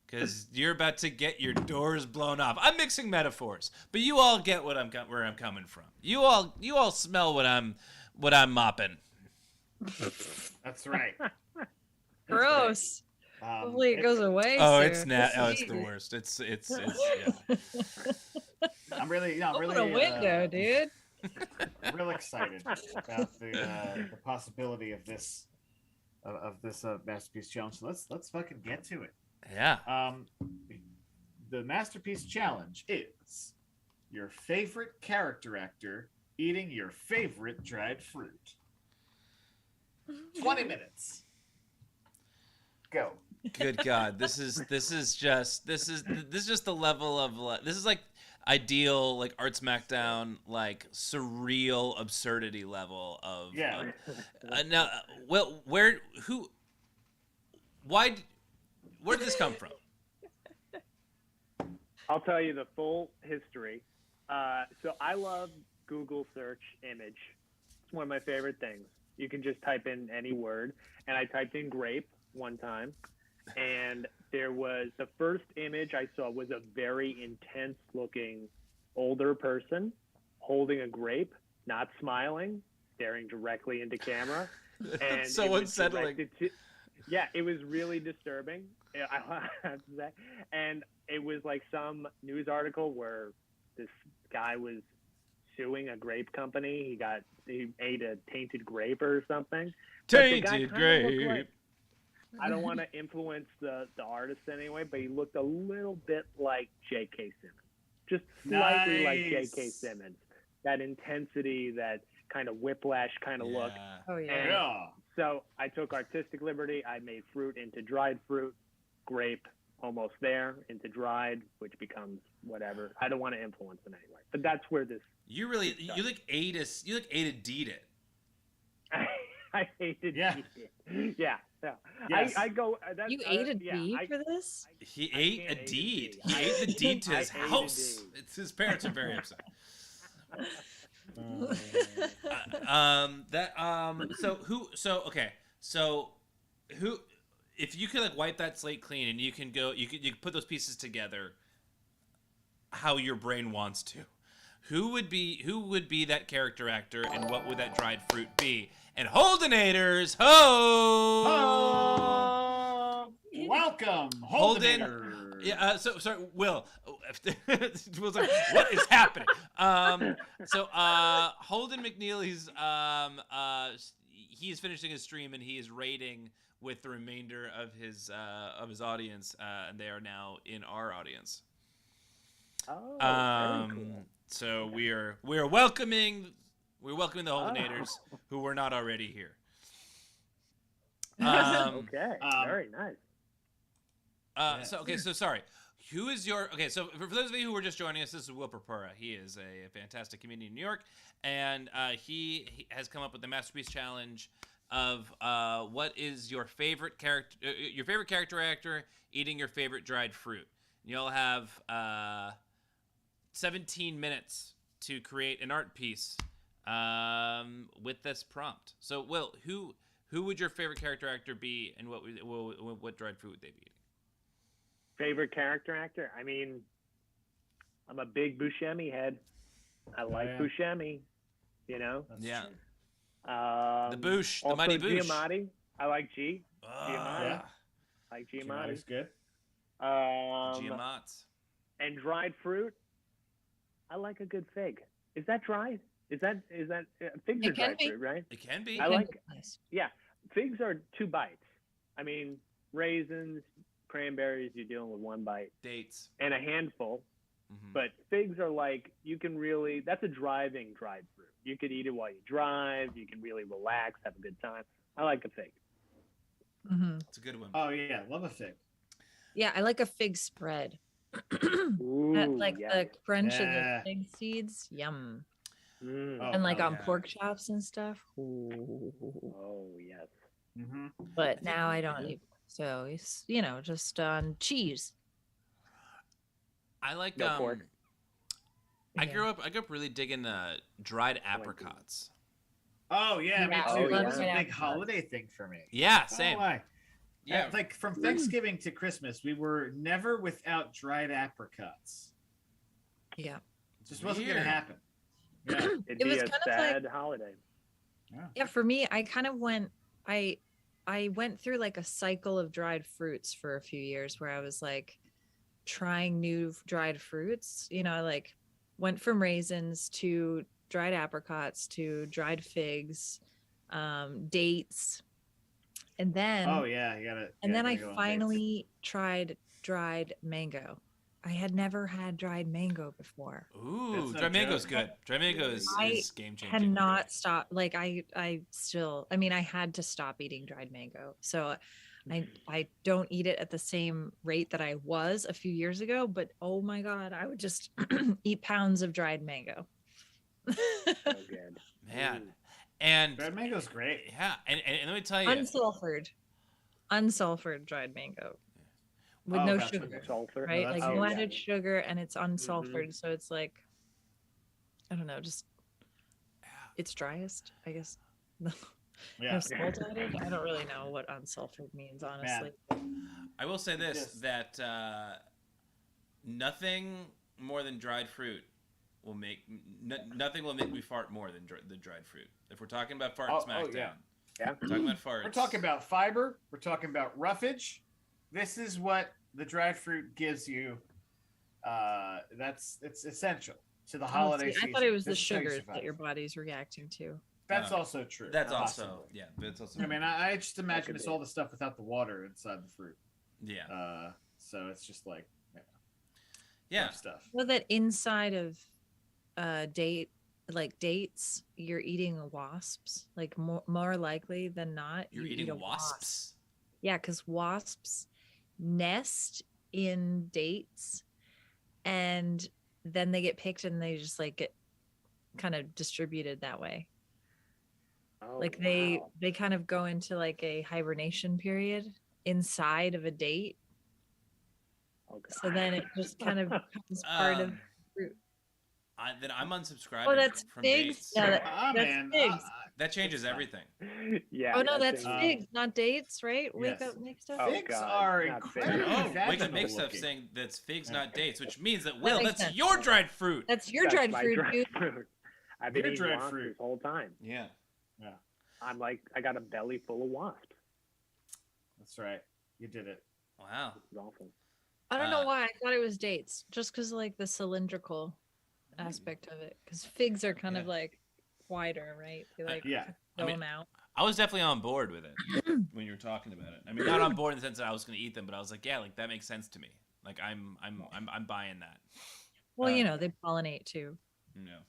because you're about to get your doors blown off. I'm mixing metaphors, but you all get where I'm coming from. You all smell what I'm mopping. That's right. Gross. Hopefully it goes away. Oh, soon. it's the worst. It's yeah. I'm really Open a window, dude. I'm real excited about the possibility of this masterpiece challenge. So let's fucking get to it. Yeah. The masterpiece challenge is your favorite character actor eating your favorite dried fruit. 20 minutes. Go. Good God, this is just the level of this is like ideal like Art Smackdown like surreal absurdity level of now. Well, where did this come from? I'll tell you the full history. So I love Google search image. It's one of my favorite things. You can just type in any word, and I typed in grape one time, and there was the first image I saw was a very intense looking older person holding a grape, not smiling, staring directly into camera. And so unsettling. It was really disturbing. I have to say. And it was like some news article where this guy was suing a grape company. He ate a tainted grape or something. Tainted grape. I don't want to influence the artist anyway, but he looked a little bit like J.K. Simmons. Just slightly like J.K. Simmons. That intensity, that kind of whiplash kind of look. Oh, yeah. And so I took artistic liberty. I made fruit into dried fruit, grape almost there into dried, which becomes whatever. I don't want to influence them anyway. But that's where this... You like A to D it. I hated it. Yeah, Yeah. Yes. I go. That's, You ate a yeah, D for this? He I ate can't a eat a deed. deed. He ate the deed to I his ate a house. deed. It's his parents are very upset. So who if you could like wipe that slate clean and you can put those pieces together how your brain wants to. Who would be that character actor and what would that dried fruit be? And Holdenators, ho! Welcome, Holden. Holdenator. Yeah. So sorry, Will. Will's like, what is happening? Holden McNeil, he is finishing his stream and he is raiding with the remainder of his audience, and they are now in our audience. Oh, very cool. So we are welcoming the Holdenators who were not already here. Okay, very nice. So sorry. Who is your so for those of you who were just joining us, this is Will Purpura. He is a fantastic comedian in New York, and he has come up with the Masterpiece Challenge of what is your favorite character actor eating your favorite dried fruit. You'll have 17 minutes to create an art piece with this prompt. So, Will, who would your favorite character actor be, and what dried fruit would they be eating? Favorite character actor? I mean, I'm a big Buscemi head. I like Buscemi. You know. That's Yeah. true. The Boosh, the also mighty Boosh. Giamatti. I like G. Giamatti. Yeah. I like Giamatti's Giamatti. good. Giamatti. And dried fruit. I like a good fig. Is that dried? Is that figs It are can dried be. fruit, right? It can be. I like- Nice. Yeah, figs are 2 bites. I mean, raisins, cranberries, you're dealing with 1 bite Dates. and a handful. Mhm. But figs are like, you can really, that's a driving dried fruit. You could eat it while you drive. You can really relax, have a good time. I like a fig. Mm-hmm. It's a good one. Oh yeah, love a fig. Yeah, I like a fig spread. Ooh, Like yeah. the crunch of the Yeah. fig seeds. Yum. Mm. Oh, And like on yeah. pork chops and stuff. Ooh. Oh, yes. Mm-hmm. But now I don't eat. So it's, just on cheese. I like No pork. I Yeah. grew up really digging dried apricots. Oh yeah, me Yeah, too. I That love was a it. big holiday thing for me. Yeah, I don't know same. why. Yeah. Like from Thanksgiving to Christmas, we were never without dried apricots. Yeah. It just wasn't going Weird. to happen. Yeah. It'd It be was a kind of like- sad holiday. Yeah, for me, I kind of I went through like a cycle of dried fruits for a few years where I was like trying new dried fruits, like went from raisins to dried apricots to dried figs, dates. And then Oh yeah, you gotta. and then I go on dates. finally tried dried mango. I had never had dried mango before. Ooh, That's no dry mango's joke. good. Dry mango is game changing. Cannot stop. Like I had to stop eating dried mango. So I don't eat it at the same rate that I was a few years ago, but oh my God, I would just eat pounds of dried mango. So good. Man. And Dried mango's great. yeah, and let me tell you, Unsulfured dried mango with Oh, no gotcha. sugar, Sulfur. right? that's Like good. no yeah. added sugar, and it's unsulfured, so it's like, I don't know, just it's driest, I guess. Yeah. No salt added. I don't really know what unsulfured means, honestly. I will say this, Yes. that nothing more than dried fruit will make nothing will make me fart more than the dried fruit. If we're talking about fart Oh, Smackdown, yeah. Yeah. we're talking about farts. We're talking about fiber. We're talking about roughage. This is what the dried fruit gives you. It's essential to the holiday Honestly, season. I thought it was the This is how you sugars survive. that your body's reacting to. That's also true. That's possibly. also That's also. I mean, I just imagine could it's be. all the stuff without the water inside the fruit. yeah, So it's just like yeah. rough stuff. Know that inside of dates, you're eating wasps. Like more likely than not, You're you eating eat a wasp. wasps. Yeah, because wasps nest in dates, and then they get picked, and they just like get kind of distributed that way. Oh, Like wow. they kind of go into like a hibernation period inside of a date. Okay. So then it just kind of becomes part of fruit. Then I'm unsubscribing Oh, that's from figs. dates. No, Ah, that's man. figs. That changes It's fine. everything. Yeah. Oh no, that that's thing- figs, not dates, right? Wake Yes. up, make stuff. Oh, Figs God, are not incredibly Oh, vaginal Wake Up Make Stuff looking. saying that's figs, Yeah. not dates, which means that, Will, makes that's sense. your dried fruit. That's your That's dried my fruit, dried dude. fruit. I've been Your eating dried wasps fruit. this whole time. Yeah. I'm like, I got a belly full of wasps. That's right. You did it. Wow. This is awful. I don't know why I thought it was dates, just because like the cylindrical Mm. aspect of it. Because figs are kind Yeah. of like wider, right? They like Yeah. I mean, dome out. I was definitely on board with it when you were talking about it. I mean, not on board in the sense that I was going to eat them, but I was like, yeah, like that makes sense to me. Like I'm buying that. Well, you know, they pollinate too. No.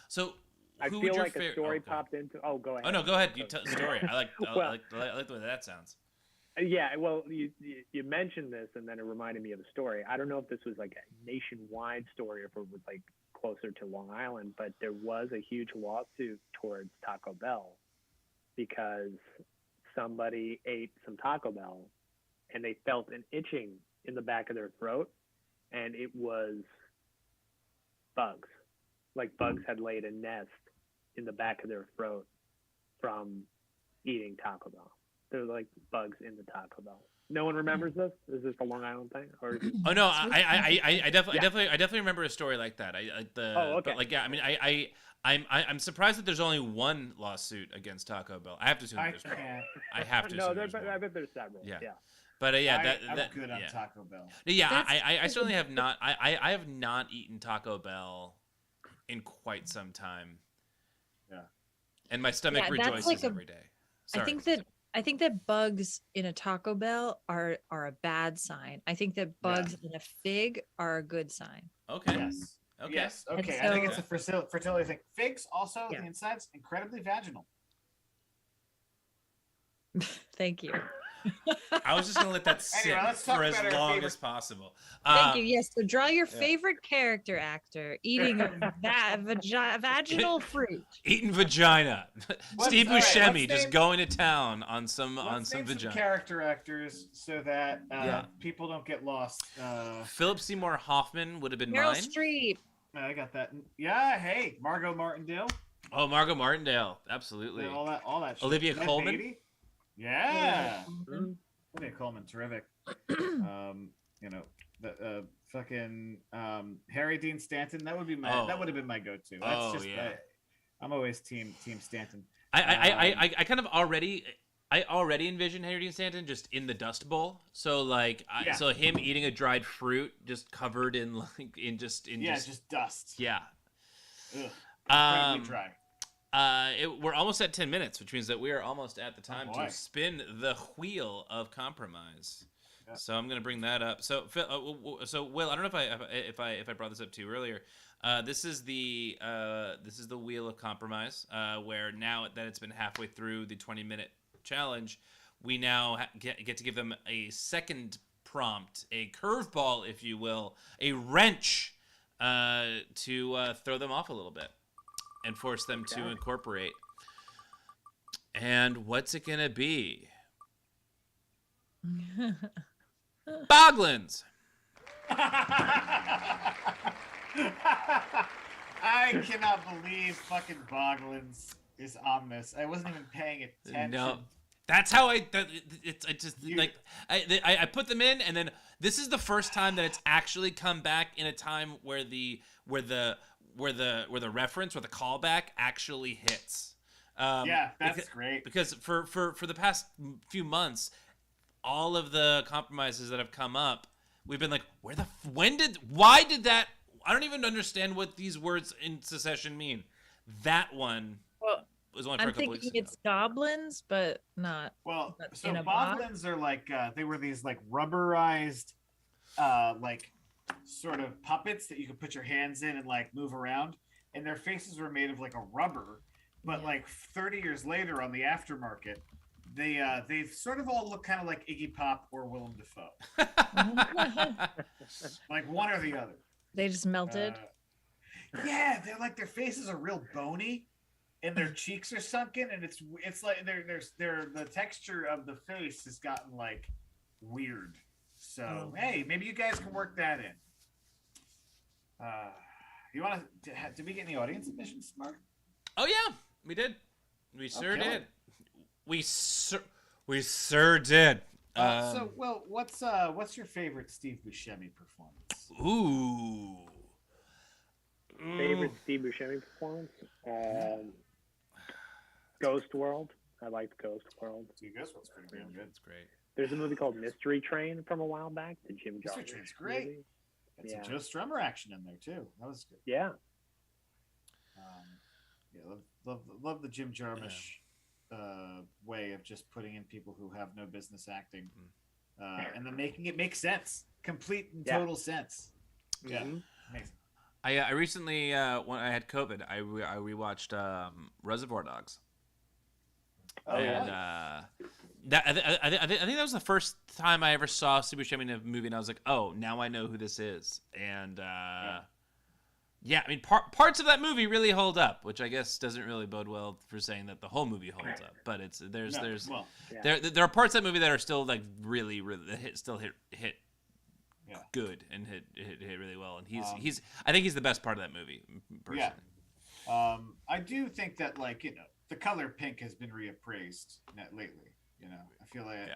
So, I who feel would your like a favorite? story popped into. Oh, go ahead. Oh no, go ahead. You tell the story. I like Well- I like the way that sounds. Yeah, well, you mentioned this, and then it reminded me of a story. I don't know if this was like a nationwide story or if it was like closer to Long Island, but there was a huge lawsuit towards Taco Bell because somebody ate some Taco Bell and they felt an itching in the back of their throat, and it was bugs. Like bugs had laid a nest in the back of their throat from eating Taco Bell. They're like bugs in the Taco Bell. No one remembers this? Is this a Long Island thing? Or is it... Oh no, I definitely Yeah. I definitely remember a story like that. Oh, okay. But like, yeah, I mean, I'm surprised that there's only one lawsuit against Taco Bell. I have to assume I there's more. can't. I have to No, assume there's I more. bet there's several. Yeah. Yeah. But yeah, I'm that good on yeah. Taco Bell. Yeah, That's- I certainly have not. I have not eaten Taco Bell in quite some time. Yeah. And my stomach Yeah, that's rejoices like every day. Sorry. I think that bugs in a Taco Bell are a bad sign. I think that bugs in a fig are a good sign. Okay. Yes. Okay. Yes. And Okay. I think so- it's a fertility thing. Figs also Yeah. the inside's incredibly vaginal. Thank you. I was just gonna let that sit Anyway, let's talk for as about our long favorite- as possible. Thank you. Yes. So draw your favorite character actor eating a vaginal fruit. Eating vagina. Steve all right, Buscemi let's just name- going to town on some Let's name some vagina. character actors so that Yeah. people don't get lost. Philip Seymour Hoffman would have been Meryl mine. Streep. I got that. Yeah. Hey, Margot Martindale. Oh, Margot Martindale, absolutely. All that. Shit. Olivia Ned Colman? Beatty? Yeah. Mhm. Olivia Colman, terrific. You know, the fucking Harry Dean Stanton. That would be my. Oh. That would have been my go-to. That's Oh, just. yeah. I'm always team Stanton. I kind of already envision Henry Dean Stanton just in the Dust Bowl. So like, Yeah. so him eating a dried fruit just covered in like just dust. yeah. Ugh, incredibly Um, dry. We're almost at 10 minutes, which means that we are almost at the time boy. to spin the wheel of compromise. Yeah. So I'm gonna bring that up. So Phil, so Will, I don't know if I brought this up to you earlier. This is the wheel of compromise, where now that it's been halfway through the 20-minute challenge, we now get to give them a second prompt, a curveball, if you will, a wrench, to throw them off a little bit and force them to incorporate. And what's it gonna be? Boglins. I cannot believe fucking Boglins is on this. I wasn't even paying attention. No, that's how I just You- like I put them in, and then this is the first time that it's actually come back in a time where the reference or the callback actually hits. Yeah, that's because, great. Because for the past few months, all of the compromises that have come up, we've been like, why did that? I don't even understand what these words in succession mean. That one Well, was one for a I'm couple weeks thinking ago. it's goblins, but not. Well, But so in a box? Boglins are like they were these like rubberized, like sort of puppets that you could put your hands in and like move around, and their faces were made of like a rubber. But Yeah. like 30 years later on the aftermarket, they sort of all look kind of like Iggy Pop or Willem Dafoe, like one or the other. They just melted. Yeah, they're like their faces are real bony, and their cheeks are sunken, and it's like the texture of the face has gotten like weird. So hey, maybe you guys can work that in. You want to? Did we get any audience submissions, Mark? Oh yeah, we did. We sure Okay. did. We sure did. What's your favorite Steve Buscemi performance? Ooh. Favorite Steve Buscemi performance? Ghost World. I liked Ghost World. Ghost World's pretty good. That's great. There's a movie called Mystery Train from a while back. The Jim Jarmusch Mystery Train's great. movie. Got some Joe Strummer action in there too. That was good. Yeah. Love the Jim Jarmusch way of just putting in people who have no business acting, and then making it make sense, complete and total sense. Yeah, amazing. I recently when I had COVID, I rewatched Reservoir Dogs. Oh, and I think that was the first time I ever saw Steve Buscemi in a movie, and I was like, oh, now I know who this is. And yeah, I mean, parts of that movie really hold up, which I guess doesn't really bode well for saying that the whole movie holds up. But there are parts of that movie that are still like really hit good and hit really well. And he's I think he's the best part of that movie personally. Yeah. I do think that the color pink has been reappraised lately. I feel like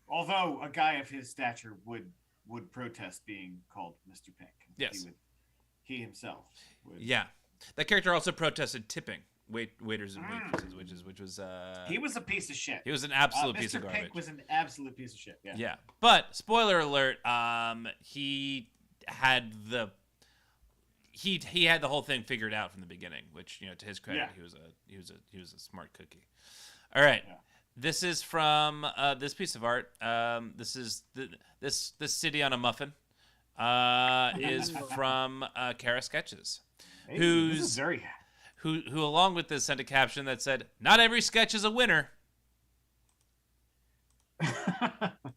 although a guy of his stature would protest being called Mr. Pink. Yes. He himself would. Yeah, that character also protested tipping waiters and waitresses, which was he was a piece of shit. He was an absolute piece of Mr. garbage. Pink was an absolute piece of shit. Yeah. Yeah, but spoiler alert, he had the whole thing figured out from the beginning, which to his credit, he was a smart cookie. All right. Yeah. This is from this piece of art. This is this city on a muffin. Is from Kara Sketches, who along with this sent a caption that said, "Not every sketch is a winner."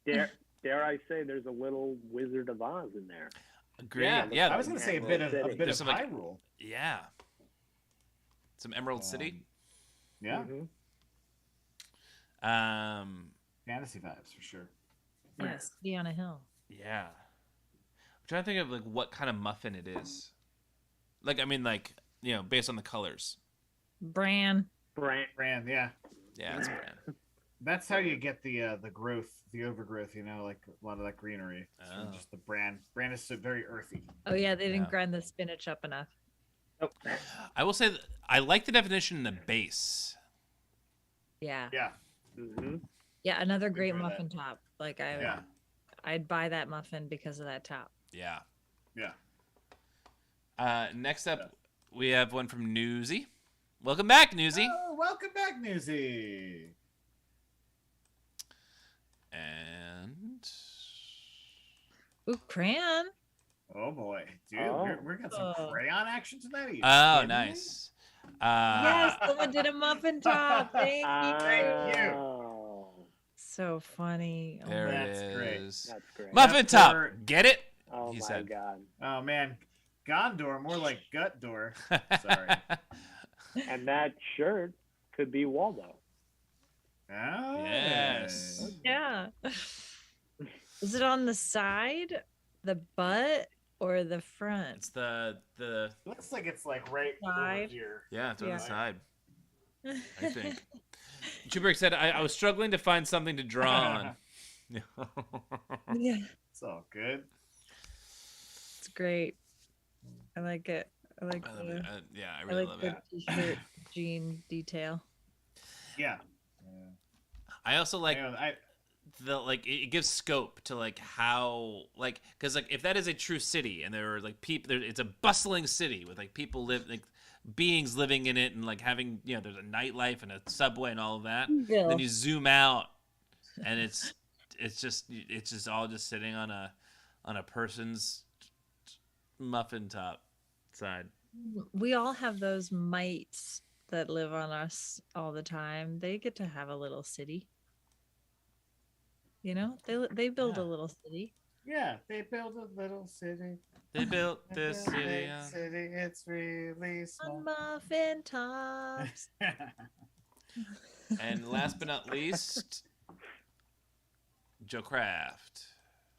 Dare I say there's a little Wizard of Oz in there? Agreed. Yeah, I was going to say a bit of Hyrule. Yeah. Some Emerald City. Yeah. Mm-hmm. Fantasy vibes for sure. Yes, be on a hill. Yeah. I'm trying to think of what kind of muffin it is. Based on the colors. Bran, yeah. Yeah, it's bran. That's how you get the growth, the overgrowth, like a lot of that greenery. From just the bran. Bran is so very earthy. Oh yeah, they didn't grind the spinach up enough. Oh. I will say that I like the definition in the base. Yeah. Yeah. Mm-hmm. Yeah, another great muffin top. I'd buy that muffin because of that top. Yeah. Yeah. Next up, we have one from Newsy. Welcome back, Newsy. Oh, welcome back, Newsy. And Ooh, crayon. Oh boy, dude, we're got some crayon action tonight. Oh, nice. Yes, someone did a muffin top. Thank you. Thank you. So funny. Oh, there that's it great. is. That's great. Muffin top. Get it? Oh he my said. God. Oh man, Gondor, more like gut door. Sorry. And that shirt could be Waldo. Oh yes. Yeah. Is it on the side, the butt, or the front? It's the. Looks like it's right side. over here. Yeah, it's on the side. I think. Chubrick said, I was struggling to find something to draw on. Yeah. It's all good. It's great. I like it. I like I really love the it. t-shirt jean detail. Yeah. I also like it gives scope to how because if that is a true city and there are people it's a bustling city with people beings living in it and having there's a nightlife and a subway and all of that. Yeah. Then you zoom out and it's just all just sitting on a person's muffin top side. We all have those mites that live on us all the time. They get to have a little city. They build a little city. Yeah, they built a little city. They built this city. City, it's really On small. muffin tops. And last but not least, Joe Craft.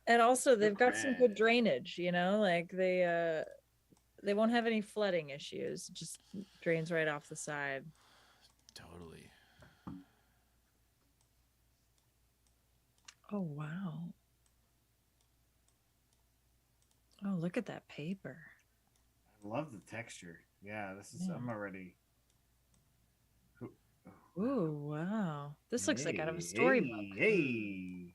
And also they've got some good drainage, you know, like they won't have any flooding issues. It just drains right off the side. Totally. Oh wow. Oh, look at that paper. I love the texture. Yeah, this is. Yeah. I'm already. Ooh, wow. This looks like out of a storybook. Hey.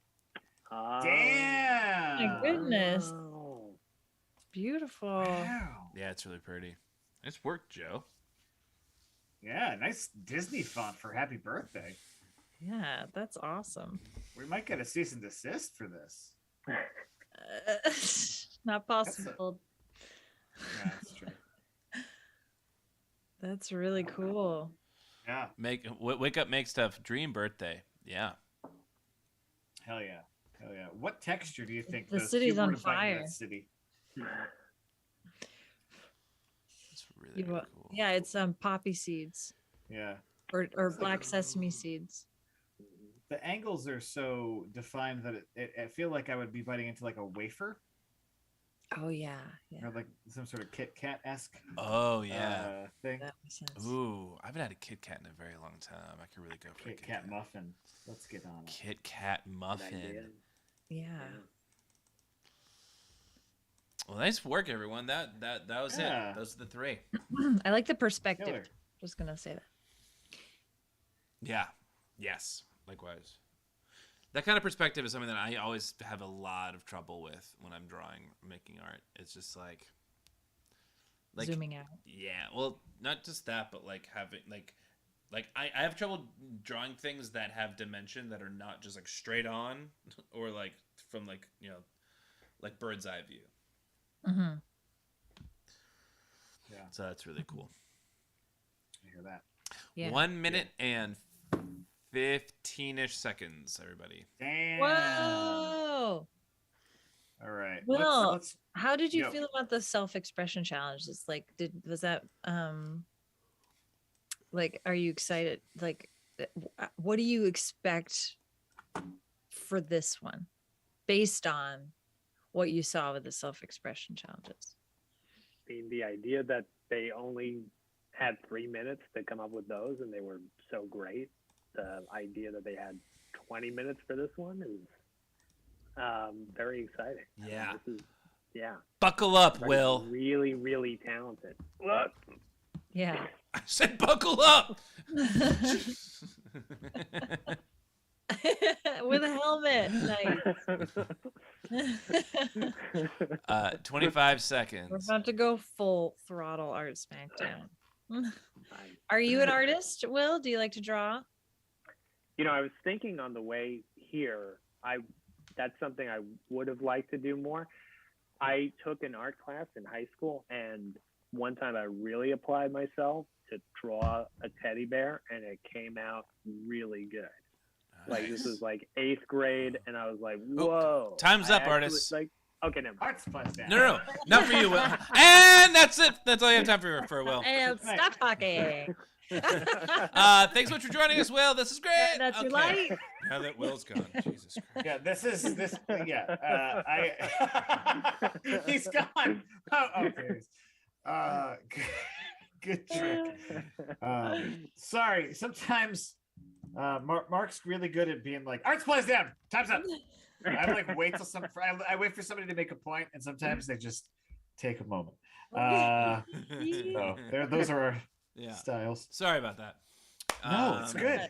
Ah. Damn. My goodness. Wow. It's beautiful. Wow. Yeah, it's really pretty. Nice work, Joe. Yeah, nice Disney font for Happy Birthday. Yeah, that's awesome. We might get a cease and desist for this. Not possible. Yeah, that's true. That's really cool. Yeah. Wake up, make stuff. Dream birthday. Yeah. Hell yeah. Hell yeah. What texture do you think The those city's two on were to find in fire. that city? It's really, really cool. Yeah, it's poppy seeds Yeah. or black sesame seeds. The angles are so defined that I feel like I would be biting into like a wafer Oh yeah, yeah. or like some sort of Kit Kat-esque Oh, yeah. thing. That makes sense. Ooh, I haven't had a Kit Kat in a very long time. I could really go for a Kit Kat muffin. Let's get on it. Kit Kat Good muffin. idea. Yeah. Well, nice work, everyone. That was Yeah. it. Those are the three. I like the perspective. Killer. Just gonna say that. Yeah. Yes. Likewise. That kind of perspective is something that I always have a lot of trouble with when I'm drawing, making art. It's just like Zooming out. Yeah, well, not just that, but like having like I have trouble drawing things that have dimension that are not just like straight on or like from like, you know, like bird's eye view. Mm-hmm. Yeah, So that's really cool. I hear that. Yeah. 1 minute and 15-ish seconds, everybody. Damn. Whoa! All right. Will, Let's how did you Yo. feel about the self-expression challenge? It's like, was that like, are you excited? Like, what do you expect for this one, based on what you saw with the self-expression challenges? I mean, the idea that they only had 3 minutes to come up with those and they were so great. The idea that they had 20 minutes for this one is very exciting. I mean, Yeah. this is, yeah. Buckle up, They're Will. Really, really talented. Look. Yeah. I said buckle up. With a helmet. Nice. 25 We're seconds. about to go full throttle art Smackdown. Are you an artist, Will? Do you like to draw? You know, I was thinking on the way here, that's something I would have liked to do more. I took an art class in high school, and one time I really applied myself to draw a teddy bear, and it came out really good. Like, this was like 8th grade, and I was like, whoa. Time's I up, actually, artists. Like, okay, never mind. Arts plus down. No, not for you, Will. And that's it. That's all you have time for Will. And stop talking. Thanks so much for joining us, Will. This is great. That's your Okay. light. Now that Will's gone, Jesus Christ. Yeah, this. Yeah, he's gone. Oh, okay. Good trick. Sorry. Sometimes Mark's really good at being like, arts plays down. Time's up. I like wait till I wait for somebody to make a point, and sometimes they just take a moment. So those are our styles. Sorry about that. No, it's good.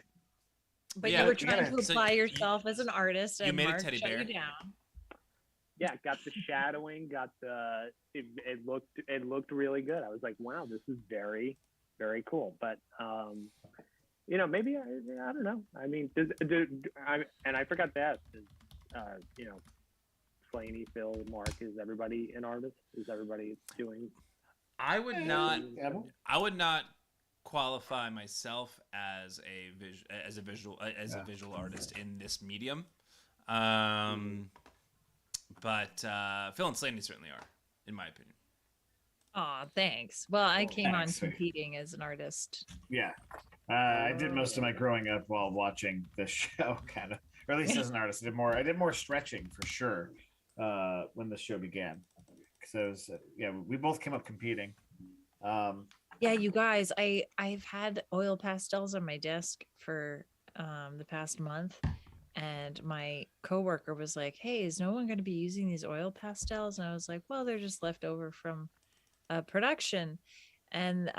But Yeah, you were you trying gotta- to so apply you- yourself as an artist, you and made a Mark teddy shut bear. you down. Yeah, got the shadowing, got the it looked really good. I was like, wow, this is very, very cool. But you know, maybe I don't know. I mean, and I forgot to ask. You know, Slaney, Phil, Mark, is everybody an artist? Is everybody doing? I would not qualify myself as a visual artist in this medium. but Phil and Slaney certainly are, in my opinion. Aw, thanks. Well, I came on thanks. competing as an artist. Yeah. I did most of my growing up while watching this show, kind of, or at least as an artist. I did more stretching for sure when the show began. Because we both came up competing. Yeah, you guys, I've had oil pastels on my desk for the past month, and my coworker was like, "Hey, is no one going to be using these oil pastels?" And I was like, "Well, they're just left over from production." And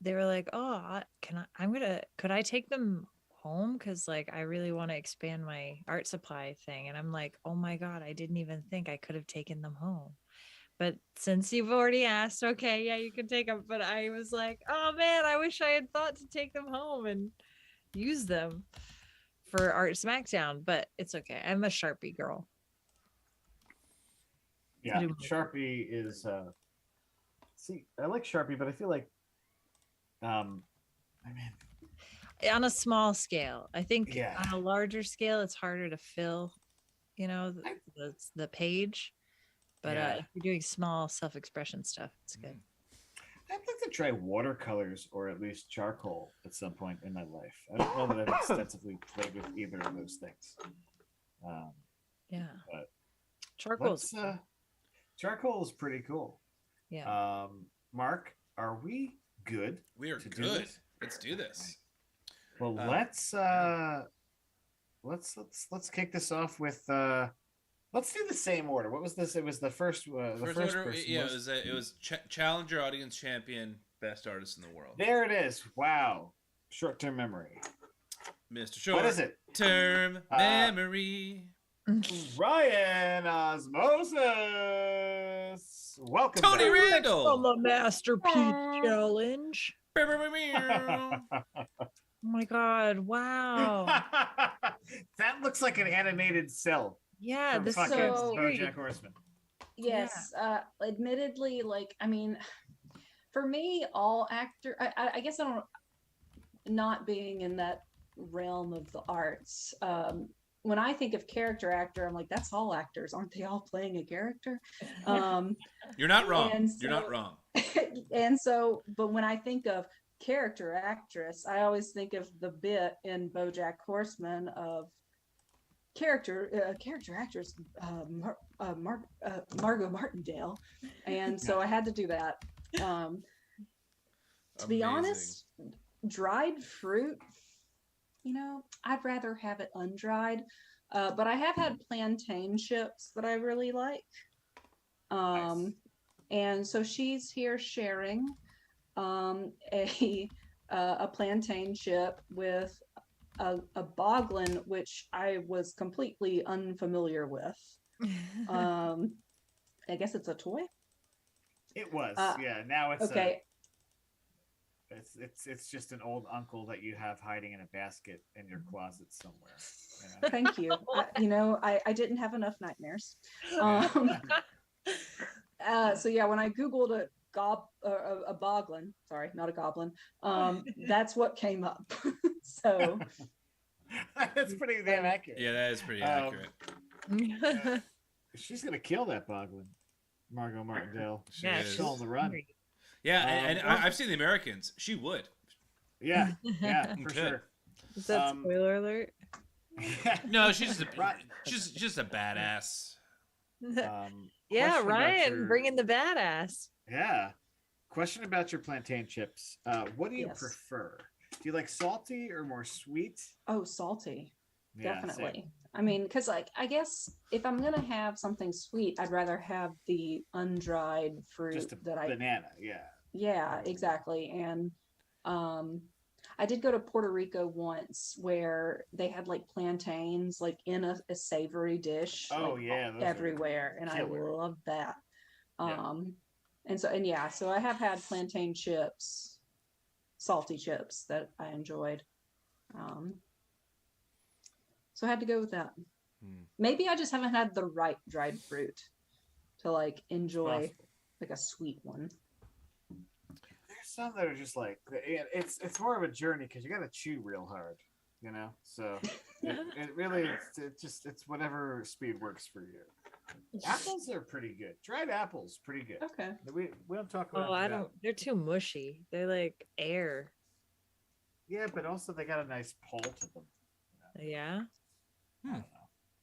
they were like, "Oh, could I take them home? Because like I really want to expand my art supply thing." And I'm like, "Oh my God, I didn't even think I could have taken them home." But since you've already asked, okay, yeah, you can take them. But I was like, oh man, I wish I had thought to take them home and use them for Art Smackdown. But it's okay. I'm a Sharpie girl. Yeah, Sharpie is. See, I like Sharpie, but I feel like, on a small scale. I think on a larger scale, it's harder to fill, the page. But if you're doing small self-expression stuff, it's good. I'd like to try watercolors or at least charcoal at some point in my life. I don't know that I've extensively played with either of those things. But charcoal is pretty cool. Yeah. Mark, are we good? We are good. Let's do this. Well, let's kick this off with. Let's do the same order. What was this? It was the first. The first order. Yeah, it was Challenger, Audience Champion, Best Artist in the World. There it is. Wow, short-term memory. Mr. Short. What is it? Term memory. Ryan Osmosis. Welcome, Tony back. Randall. On the Masterpiece Challenge. Oh my God! Wow. That looks like an animated cell. Yeah, this is so BoJack Horseman. Yes, admittedly, for me, all actor. I guess I don't. Not being in that realm of the arts, when I think of character actor, I'm like, that's all actors, aren't they? All playing a character. You're not wrong. You're not wrong. And so, but when I think of character actress, I always think of the bit in BoJack Horseman of character actress Margot Martindale, and so I had to do that. To be honest, dried fruit, I'd rather have it undried, but I have had plantain chips that I really like. Nice. And so she's here sharing a plantain chip with a boglin, which I was completely unfamiliar with. I guess it's a toy. It was, yeah. Now it's okay. It's just an old uncle that you have hiding in a basket in your closet somewhere. Thank you. I didn't have enough nightmares. So yeah, when I Googled a boglin, sorry, not a goblin, that's what came up. So that's pretty damn accurate. Yeah, that is pretty accurate. She's gonna kill that boglin, Margot Martindale. She's on the run. Yeah, and I've seen The Americans. She would. Yeah, for sure. Is that spoiler alert? No, she's just a badass. Yeah, Ryan bringing the badass. Yeah. Question about your plantain chips. What do you prefer? Do you like salty or more sweet? Oh, salty. Yeah, definitely. Same. I mean, because I guess if I'm gonna have something sweet, I'd rather have the undried fruit Just banana. Yeah. Yeah, exactly. And I did go to Puerto Rico once where they had like plantains like in a savory dish. Oh yeah, everywhere, and I love that. So I have had plantain chips, salty chips that I enjoyed. So I had to go with that. Maybe I just haven't had the right dried fruit to like enjoy like a sweet one. There's some that are just like it's more of a journey because you got to chew real hard, So it really it's whatever speed works for you. Apples are pretty good. Dried apples, pretty good. Okay. We don't talk about. Oh, I don't. They're too mushy. They're like air. Yeah, but also they got a nice pull to them. Yeah. I don't know.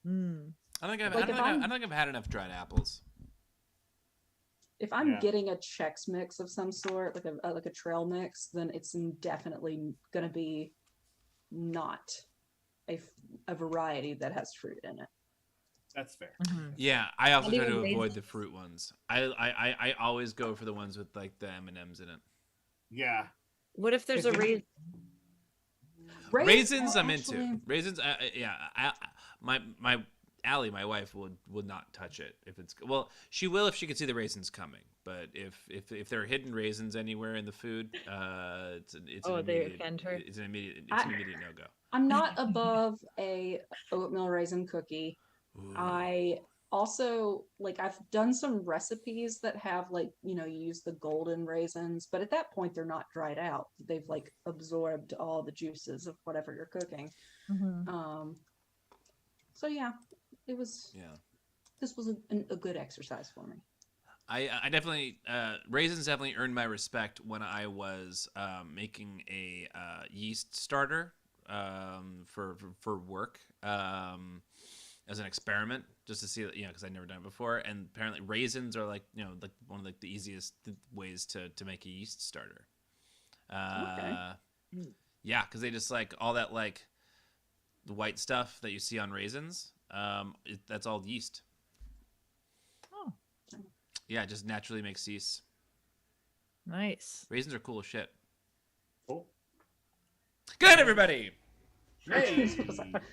Hmm. I don't think Like I if don't think I've had enough dried apples. If I'm Yeah. getting a Chex Mix of some sort, like a trail mix, then it's definitely going to be not a variety that has fruit in it. That's fair. Mhm. Yeah, I also Not try to even avoid raisins? the fruit ones. I always go for the ones with like the M&Ms in it. Yeah. What if there's a raisin? Raisins, are I'm actually- into. Raisins, my Allie, my wife, would not touch it if it's well. She will if she could see the raisins coming. But if there are hidden raisins anywhere in the food, it's Oh, an they immediate, offend her? it's an immediate no go. I'm not above a oatmeal raisin cookie. I also I've done some recipes that have you use the golden raisins, but at that point they're not dried out. They've absorbed all the juices of whatever you're cooking. Mhm. So yeah, this was a good exercise for me. I definitely raisins definitely earned my respect when I was making a yeast starter for work as an experiment just to see because I'd never done it before, and apparently raisins are one of the easiest ways to make a yeast starter. Okay. Yeah, because they just all that the white stuff that you see on raisins. That's all yeast. Oh, Yeah, it just naturally makes yeast. nice. Raisins are cool as shit. Cool. Good, everybody. Hey.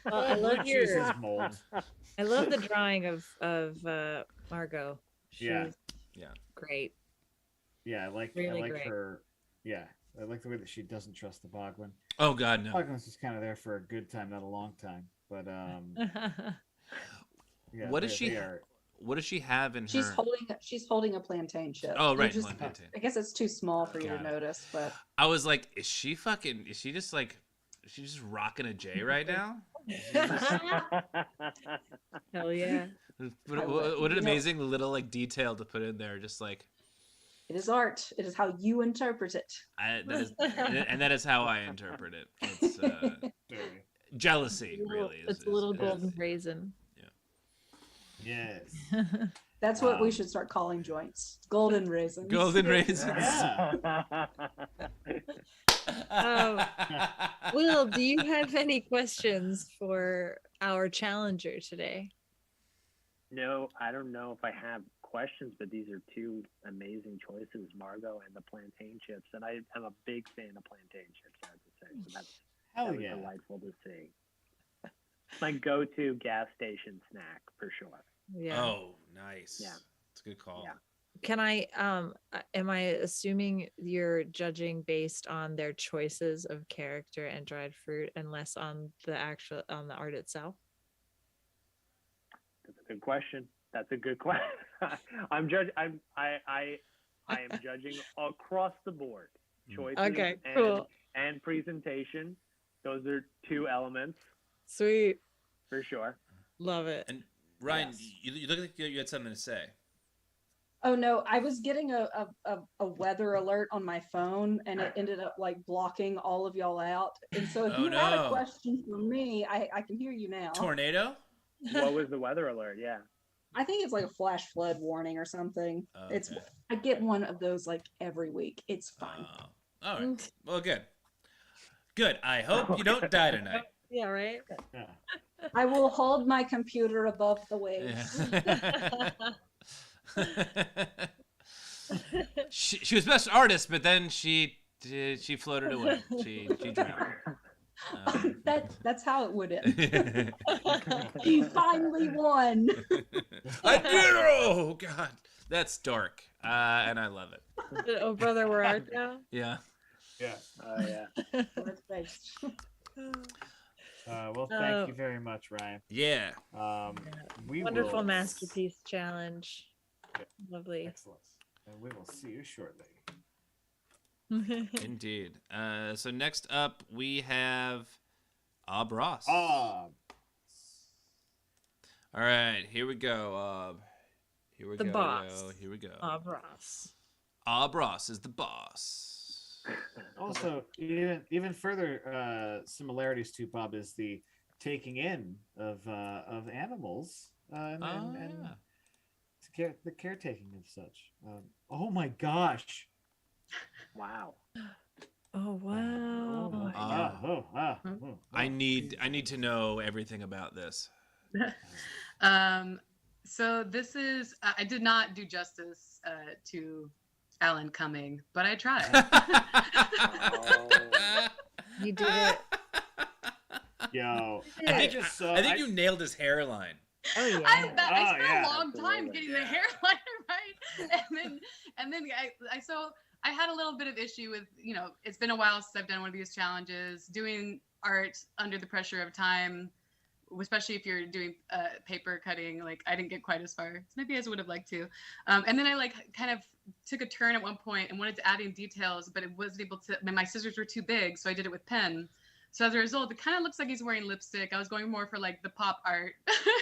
Well, I love Blue your- cheese is mold. I love the drawing of Margot. She's Yeah. great. Yeah, I like Really great. her. Yeah, I like the way that she doesn't trust the Bogwin. Oh God, no. Bogwin's just kind of there for a good time, not a long time. But yeah. What does they- she? they are- What does she have in She's her? holding a plantain chip. Oh, You right, just- plantain. I guess it's too small for you Got to it. notice, but I was like, is she just is she just rocking a J right now? Hell yeah. What an amazing little detail to put in there. Just it is art. It is how you interpret it. that is how I interpret it. It's Very. jealousy, really. It's a little golden raisin. Yes. That's what we should start calling joints. Golden raisins. Golden raisins. Yeah. Will, do you have any questions for our challenger today? No, I don't know if I have questions, but these are two amazing choices, Margot and the plantain chips. And I am a big fan of plantain chips, I have to say. So Hell that was yeah. delightful to see. My go-to gas station snack for sure. Yeah. Oh, nice. Yeah. It's a good call. Yeah. Can I am I assuming you're judging based on their choices of character and dried fruit and less on the art itself? That's a good question. That's a good question. I am judging across the board. Choices Okay, cool. and presentation. Those are two elements Sweet. for sure. Love it. And Ryan, Yes. you look like you had something to say. Oh no, I was getting a weather alert on my phone and it ended up blocking all of y'all out. And so if Oh, you had no. a question for me, I can hear you now. Tornado? What was the weather alert? Yeah. I think it's a flash flood warning or something. It's Okay. I get one of those every week. It's fine. All right. Well, good. Good. I hope you don't die tonight. Yeah, right. Yeah. I will hold my computer above the waves. she was best artist, but then she floated away. She drowned. That's how it would end. You finally won. I did. Oh God, that's dark, and I love it. Oh brother, where art thou? Yeah. Yeah. Oh yeah. Thanks. Well, thank you very much, Ryan. Yeah. We Wonderful will... masterpiece challenge. Lovely. Excellent. And we will see you shortly. Indeed. So next up we have Abras. Ah. All right, here we go. Here we The go. boss. Here we go. Ross. Ross is the boss. Also, even further similarities to Bob is the taking in of animals and the caretaking of such. Oh my gosh! Wow. Oh wow. I need to know everything about this. So this is I did not do justice to Alan Cumming, but I tried. You did it. Yo, I think you nailed his hairline. Oh yeah. I spent yeah. a long time getting the hairline right, and then I had a little bit of issue with, it's been a while since I've done one of these challenges. Doing art under the pressure of time, especially if you're doing paper cutting, like I didn't get quite as far as maybe as I would have liked to. And then I kind of took a turn at one point and wanted to add in details, but it wasn't able to. My scissors were too big, so I did it with pen. So as a result, it kind of looks like he's wearing lipstick. I was going more for like the pop art.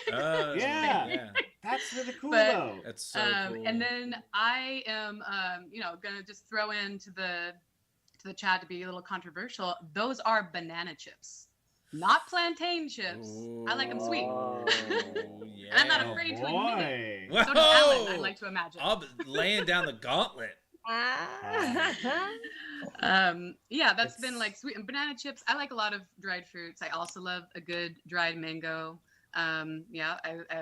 Yeah. That's really cool But, though. That's so cool. And then I am, gonna just throw into the chat to be a little controversial. Those are banana chips, not plantain chips. I like them sweet. Oh, yeah. And I'm not afraid to admit it. Whoa! So does Alan, I'd like to imagine. I'm laying down the gauntlet. That's been like sweet and banana chips. I like a lot of dried fruits. I also love a good dried mango. I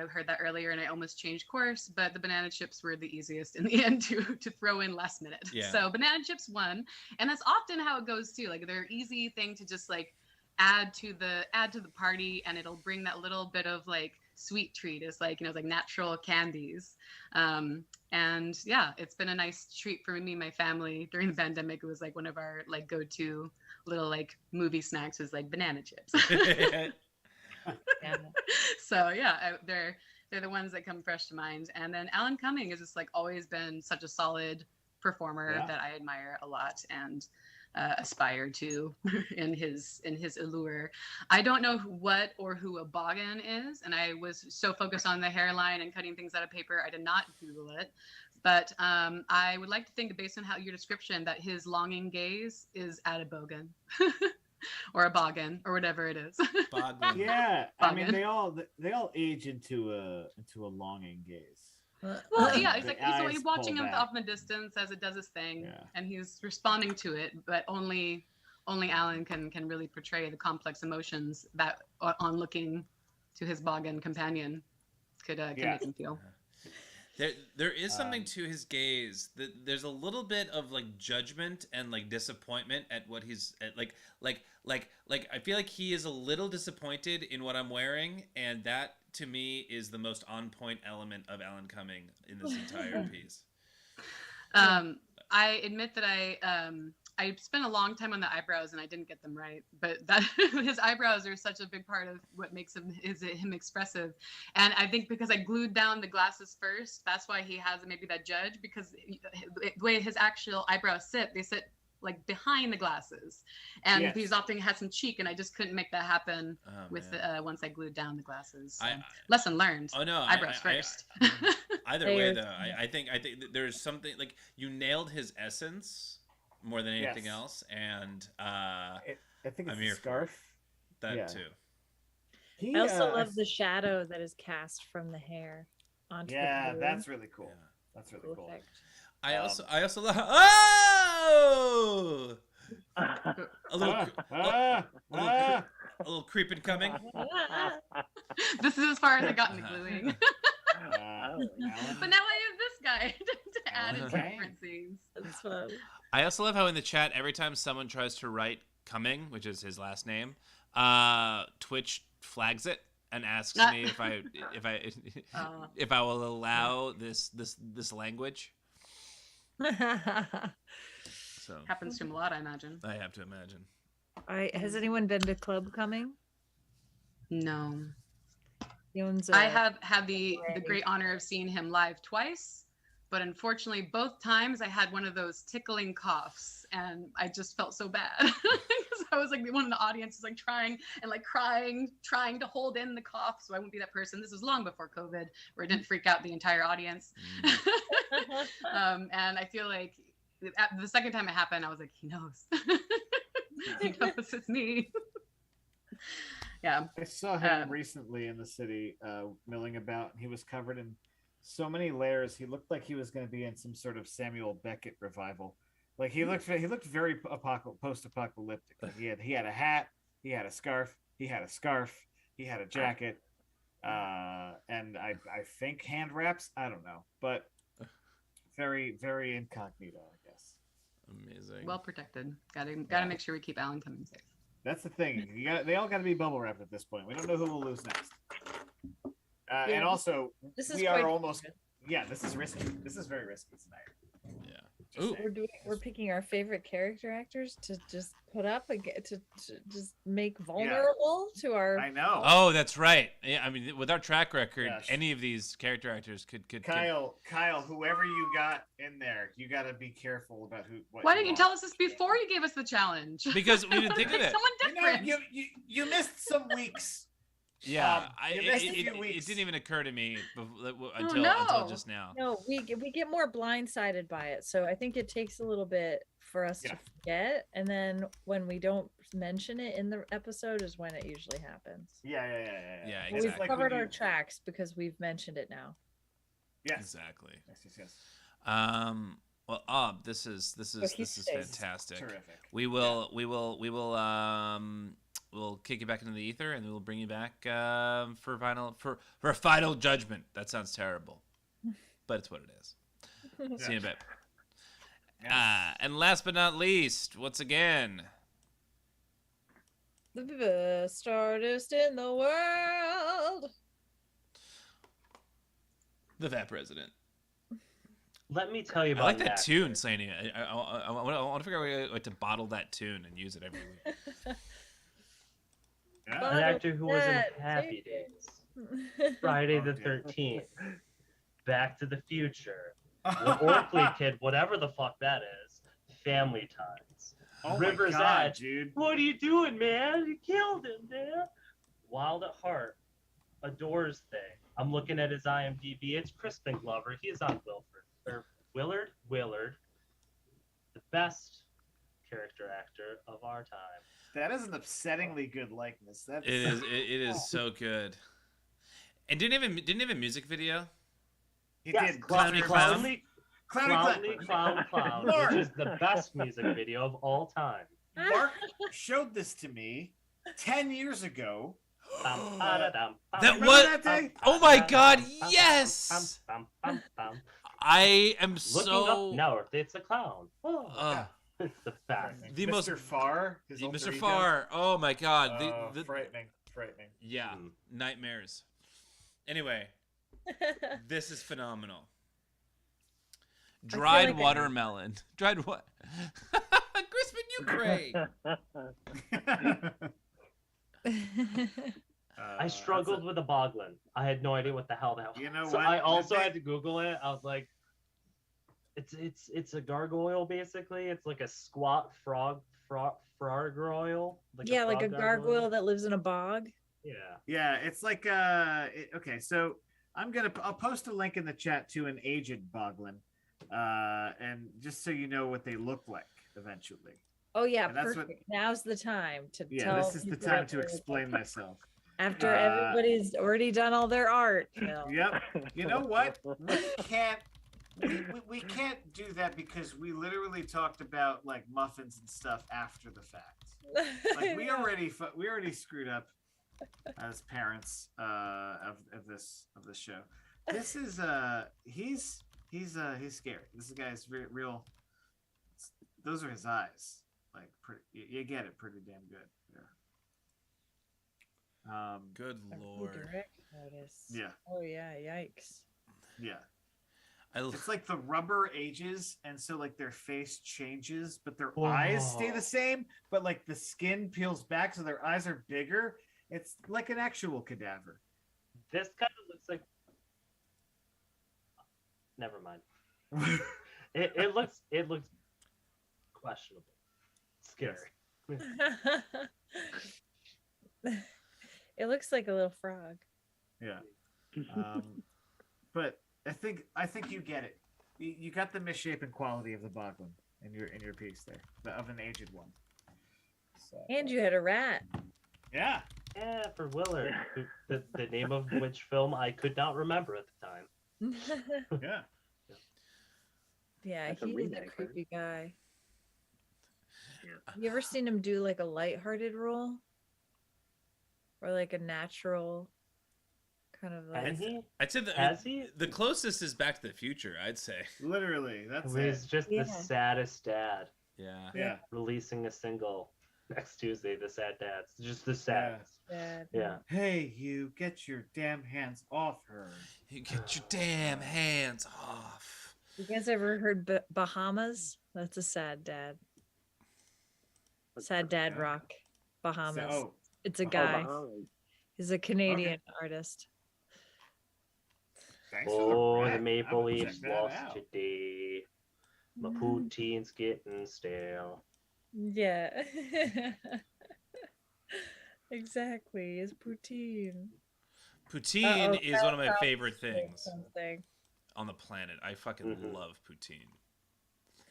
heard that earlier and I almost changed course, but the banana chips were the easiest in the end to throw in last minute. Yeah. So banana chips won, and that's often how it goes too. Like they're easy thing to just like add to the party, and it'll bring that little bit of like sweet treat. It's like, like natural candies. And yeah, it's been a nice treat for me and my family during the pandemic. It was like one of our like go-to little like movie snacks was like banana chips. So yeah, they're the ones that come fresh to mind. And then Alan Cumming has just like always been such a solid performer that I admire a lot and aspire to in his allure. I don't know what or who a boggin is, and I was so focused on the hairline and cutting things out of paper, I did not Google it. But I would like to think, based on your description, that his longing gaze is at a bogan. Or a boggin, or whatever it is. Boggin. Yeah, Boggin. I mean they all age into a longing gaze. Well, yeah, it's like so eyes he's watching pull him back. off in the distance as it does his thing, Yeah. and he's responding to it. But only Alan can really portray the complex emotions that on looking to his boggin companion could make him feel. There is something to his gaze. There's a little bit of like judgment and like disappointment at what he's at, like I feel like he is a little disappointed in what I'm wearing, and that to me is the most on point element of Alan Cumming in this entire piece. I admit that I spent a long time on the eyebrows and I didn't get them right, but that his eyebrows are such a big part of what makes him expressive. And I think because I glued down the glasses first, that's why he has maybe that judge, because the way his actual eyebrows sit, they sit like behind the glasses, and he's often had some cheek, and I just couldn't make that happen once I glued down the glasses. So, lesson learned. Oh no, eyebrows first. Either way though, I think there's something like you nailed his essence more than anything else, and I think it's I'm the here scarf. that too. I also love the shadow that is cast from the hair onto the blue. That's really cool. Yeah. That's really cool. Effect. I also love a little creeping coming. This is as far as I got in the gluing. But now I have this guy to add into different scenes. That's fun. I also love how in the chat, every time someone tries to write Cumming, which is his last name, Twitch flags it and asks me if I will allow this language. So happens to him a lot, I imagine. I have to imagine. Has anyone been to Club Cumming? No. I have had the great honor of seeing him live twice, but unfortunately both times I had one of those tickling coughs, and I just felt so bad because I was like one in the audience is like trying and like crying, trying to hold in the cough so I wouldn't be that person. This was long before COVID, where it didn't freak out the entire audience. And I feel like the second time it happened, I was like, he knows. He knows it's me. Yeah. I saw him recently in the city, milling about. He was covered in so many layers. He looked like he was going to be in some sort of Samuel Beckett revival. Like he looked very post-apocalyptic. Like he had a hat, he had a scarf, he had a jacket, and I think hand wraps. I don't know, but very, very incognito, I guess. Amazing. Well protected. Gotta make sure we keep Alan Cumming safe. That's the thing. They all got to be bubble wrapped at this point. We don't know who will lose next. And also, we are almost. Good. Yeah, this is risky. This is very risky tonight. Yeah. Ooh. We're picking our favorite character actors to just put up to just make vulnerable to our. I know. Oh, that's right. Yeah, I mean, with our track record, any of these character actors could. Kyle, whoever you got in there, you got to be careful about who. Why didn't you tell us this before you gave us the challenge? Because we didn't think of it. Someone different. You missed some weeks. Yeah, it didn't even occur to me until just now. No, we get more blindsided by it, so I think it takes a little bit for us to forget, and then when we don't mention it in the episode is when it usually happens. Yeah, exactly. We've covered our tracks because we've mentioned it now. Yes, exactly. Yes. Well, this is fantastic. Terrific. We'll kick you back into the ether, and we'll bring you back for a final judgment. That sounds terrible, but it's what it is. See you in a bit. Yes. And last but not least, once again, the best artist in the world, the Fat President. Let me tell you about I like that tune, Slaney. I want to figure out a way to bottle that tune and use it every week. An actor who was in Happy Days, Friday the 13th, Back to the Future, The Orkley Kid, whatever the fuck that is, Family Ties, River's Edge. Dude. What are you doing, man? You killed him, man. Wild at Heart, A Doors Thing. I'm looking at his IMDb. It's Crispin Glover. He is on Willard, the best character actor of our time. That is an upsettingly good likeness. It is so good. And didn't have a music video. He did. Clowny Clown, which is the best music video of all time. Mark showed this to me 10 years ago. That was. Oh my God! Yes. I am looking up north. It's a clown. The best. The Mr. most Farr. Mr. Farr. Oh my God. The frightening. Yeah. Nightmares. Anyway, this is phenomenal. Dried watermelon. Dried what? Crispin, you cray. I struggled with a boglin. I had no idea what the hell that was. You know so what? I also had to Google it. I was like, it's a gargoyle basically. It's like a squat frog gargoyle. Like a gargoyle that lives in a bog. Yeah, it's like okay, so I'll post a link in the chat to an aged boglin, and just so you know what they look like eventually. Oh yeah, perfect. Now's the time to tell. This is the time to explain myself. After everybody's already done all their art. Yep. You know what? We can't do that because we literally talked about like muffins and stuff after the fact. Like we already screwed up as parents of this show. This is he's scary. This guy's real. Those are his eyes. Like you get it pretty damn good there. Good Lord. Direct notice. Yeah. Oh yeah. Yikes. Yeah. It's like the rubber ages, and so like their face changes, but their eyes stay the same. But like the skin peels back, so their eyes are bigger. It's like an actual cadaver. This kind of looks like. Never mind. It looks questionable. Scary. It looks like a little frog. Yeah. But I think you get it. You got the misshapen quality of the Boglin in your piece there, of an aged one. So, And you had a rat. yeah. Yeah, for Willard, the name of which film I could not remember at the time. Yeah. Yeah, That's a he is a remake, right? creepy guy. Yeah. You ever seen him do like a lighthearted role? Or like a natural kind of like Has he? I'd say Has he? the closest is Back to the Future, I'd say. Literally, that's He's it. just Yeah. the saddest dad. Yeah. Yeah. Releasing a single next Tuesday, the sad dads. Just the saddest. that. Yeah. Hey, you get your damn hands off her. You get your damn hands off. You guys ever heard Bahamas? That's a sad dad. Sad dad Yeah. rock. Bahamas. So, It's a Oh, guy. Bahamas. He's a Canadian artist. thanks Oh, for the rec. Maple I'm gonna Leafs check that lost out. today. My poutine's getting stale. Yeah. Exactly. It's poutine. Poutine Uh-oh, is one of my Cal favorite said things something. on the planet. I fucking Mhm. love poutine.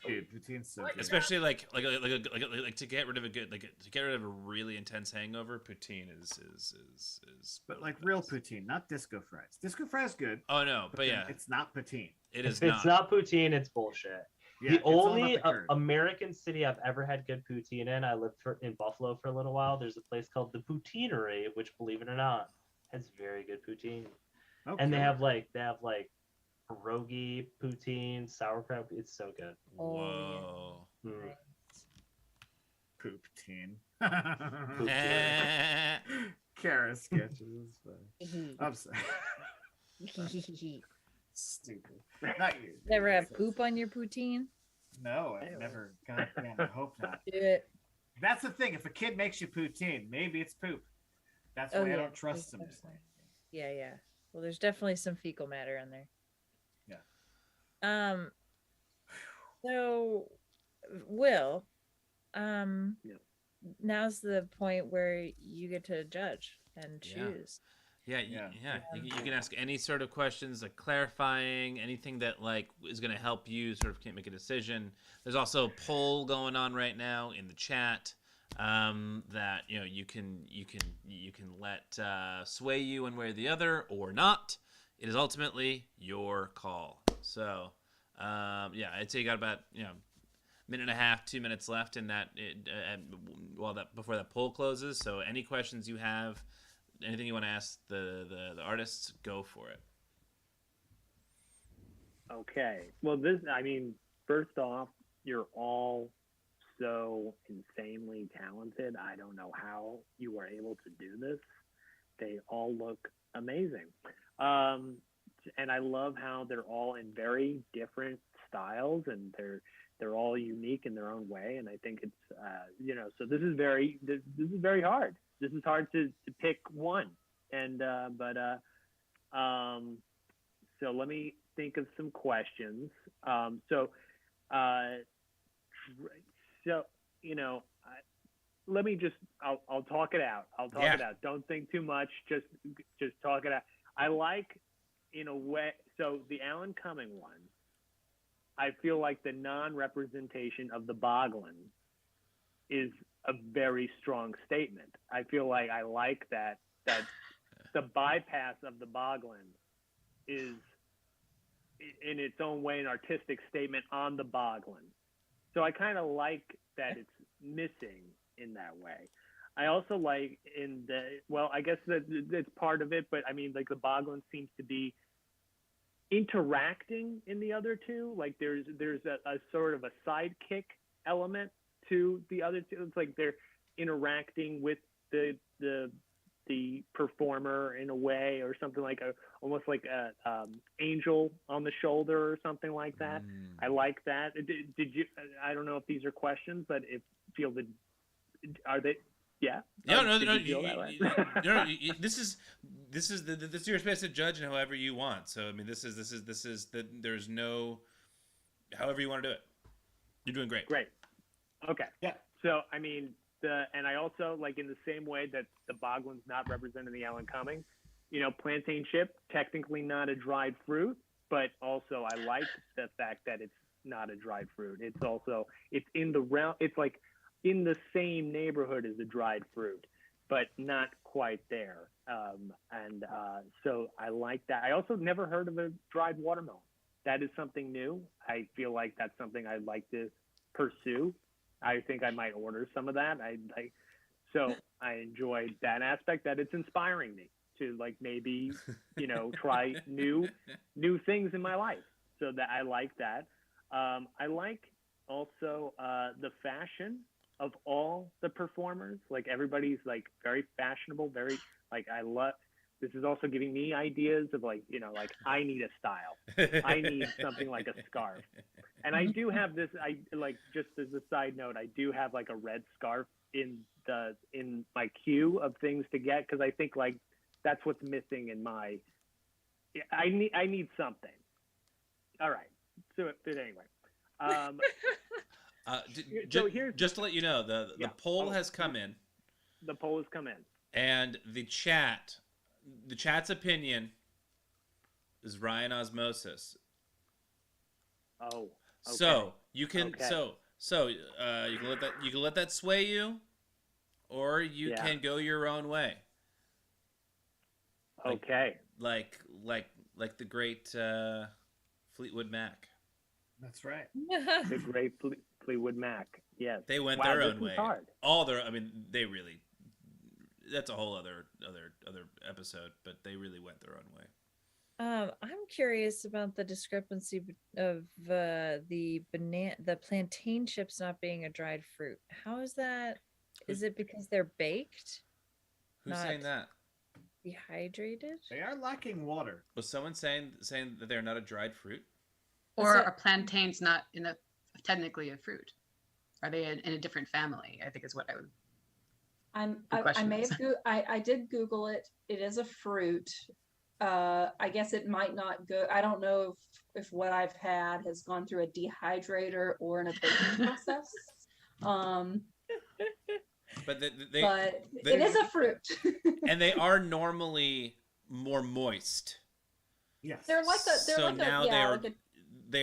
Dude, poutine's so good. Especially like to get rid of to get rid of a really intense hangover. Poutine is. But one like of the real best. poutine, not disco fries. Disco fries good. Oh no, but then yeah, it's not poutine. it is If it's not poutine, it's bullshit. Yeah, The it's all about only the curd. American city I've ever had good poutine in, I lived in Buffalo for a little while. There's a place called the Poutineery, which, believe it or not, has very good poutine. And they Okay. have pierogi poutine, sauerkraut. It's so good. Oh, yeah. Whoa. Mm. poutine. Eh. Kara sketches. It's funny. I'm sorry. Stupid. Not you. Never have poop on your poutine? No, I never. God damn, I hope not. Do it. That's the thing. If a kid makes you poutine, maybe it's poop. That's Oh, why I yeah, don't trust them. there's definitely- Yeah, yeah. Well, there's definitely some fecal matter in there. Yeah. So, Will, Yeah. now's the point where you get to judge and Yeah. choose. Yeah. You can ask any sort of questions, like clarifying anything that like is going to help you sort of make a decision. There's also a poll going on right now in the chat that you can let sway you one way or the other or not. It is ultimately your call. So I'd say you got about minute and a half, 2 minutes left in that before that poll closes. So any questions you have, anything you want to ask the artists, go for it. Okay. Well, first off, you're all so insanely talented. I don't know how you were able to do this. They all look amazing. And I love how they're all in very different styles, and they're all unique in their own way. And I think it's so this is very hard. This is hard to pick one. And so let me think of some questions. Let me just I'll talk it out. It out. Don't think too much. Just talk it out. I like, in a way, so the Alan Cumming one, I feel like the non-representation of the Boglin is a very strong statement. I feel like I like that the bypass of the Boglin is in its own way an artistic statement on the Boglin. So I kind of like that it's missing in that way. I also like I guess that it's part of it, but I mean, like, the Boglin seems to be interacting in the other two. Like there's a sort of a sidekick element to the other two. It's like they're interacting with the performer in a way, or something like almost like a angel on the shoulder or something like that. I like that. Did you? I don't know if these are questions, but are they? Yeah. No. This is your space to judge and however you want. So I mean, this is there's no, however you want to do it. You're doing great. Great. Okay. Yeah. So I mean, and I also like in the same way that the boglin's not represented in the Alan Cumming, plantain chip, technically not a dried fruit, but also I like the fact that it's not a dried fruit. It's in the realm, it's like in the same neighborhood as a dried fruit, but not quite there. So I like that. I also never heard of a dried watermelon. That is something new. I feel like that's something I'd like to pursue. I think I might order some of that. So I enjoyed that aspect, that it's inspiring me to like maybe, try new things in my life. So that I like that. I like also the fashion of all the performers. Like everybody's like very fashionable, very like this is also giving me ideas of like, I need a style. I need something like a scarf. And I do have this, just as a side note, I do have like a red scarf in my queue of things to get. Cause I think like that's what's missing in I need something. All right. So but anyway, just to let you know, the poll has come in. The poll has come in. And the chat's opinion is Ryan Osmosis. Oh. Okay. So you can you can let that sway you, or you can go your own way. Okay. Like the great Fleetwood Mac. That's right. The great Fleetwood Mac. Yes. They went their own way. Hard. They really. That's a whole other episode, but they really went their own way. I'm curious about the discrepancy of the plantain chips not being a dried fruit. How is that? Is it because they're baked? Who's saying that? Dehydrated? They are lacking water. Was someone saying that they're not a dried fruit? Or are plantains not technically a fruit? Are they in a different family? I think is what I would. I did Google it. It is a fruit. I guess it might not go. I don't know if what I've had has gone through a dehydrator or in a baking process. But it is a fruit. And they are normally more moist. Yes. They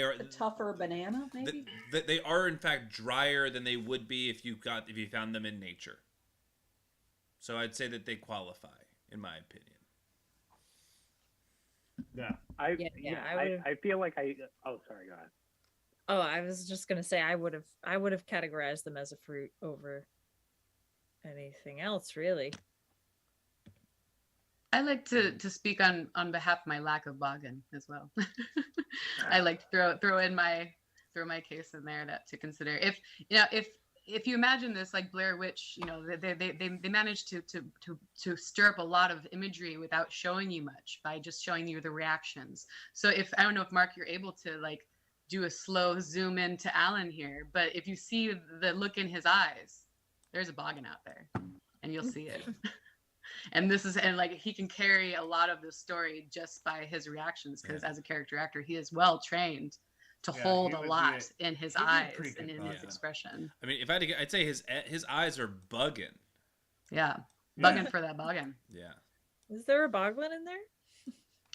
are a tougher banana, maybe. They are in fact drier than they would be if you found them in nature. So I'd say that they qualify, in my opinion. Yeah. I feel like oh, sorry, go ahead. Oh, I was just gonna say I would have categorized them as a fruit over anything else, really. I like to speak on behalf of my lack of boggin as well. I like to throw my case in there to consider. If you imagine this like Blair Witch, they managed to stir up a lot of imagery without showing you much by just showing you the reactions. So I don't know if Mark, you're able to like do a slow zoom in to Alan here, but if you see the look in his eyes, there's a boggin out there, and you'll see it. And he can carry a lot of the story just by his reactions, because as a character actor, he is well trained to hold a lot in his eyes and in his expression. I mean, I'd say his eyes are bugging. Yeah, bugging for that boggin. Yeah. Is there a boglin in there?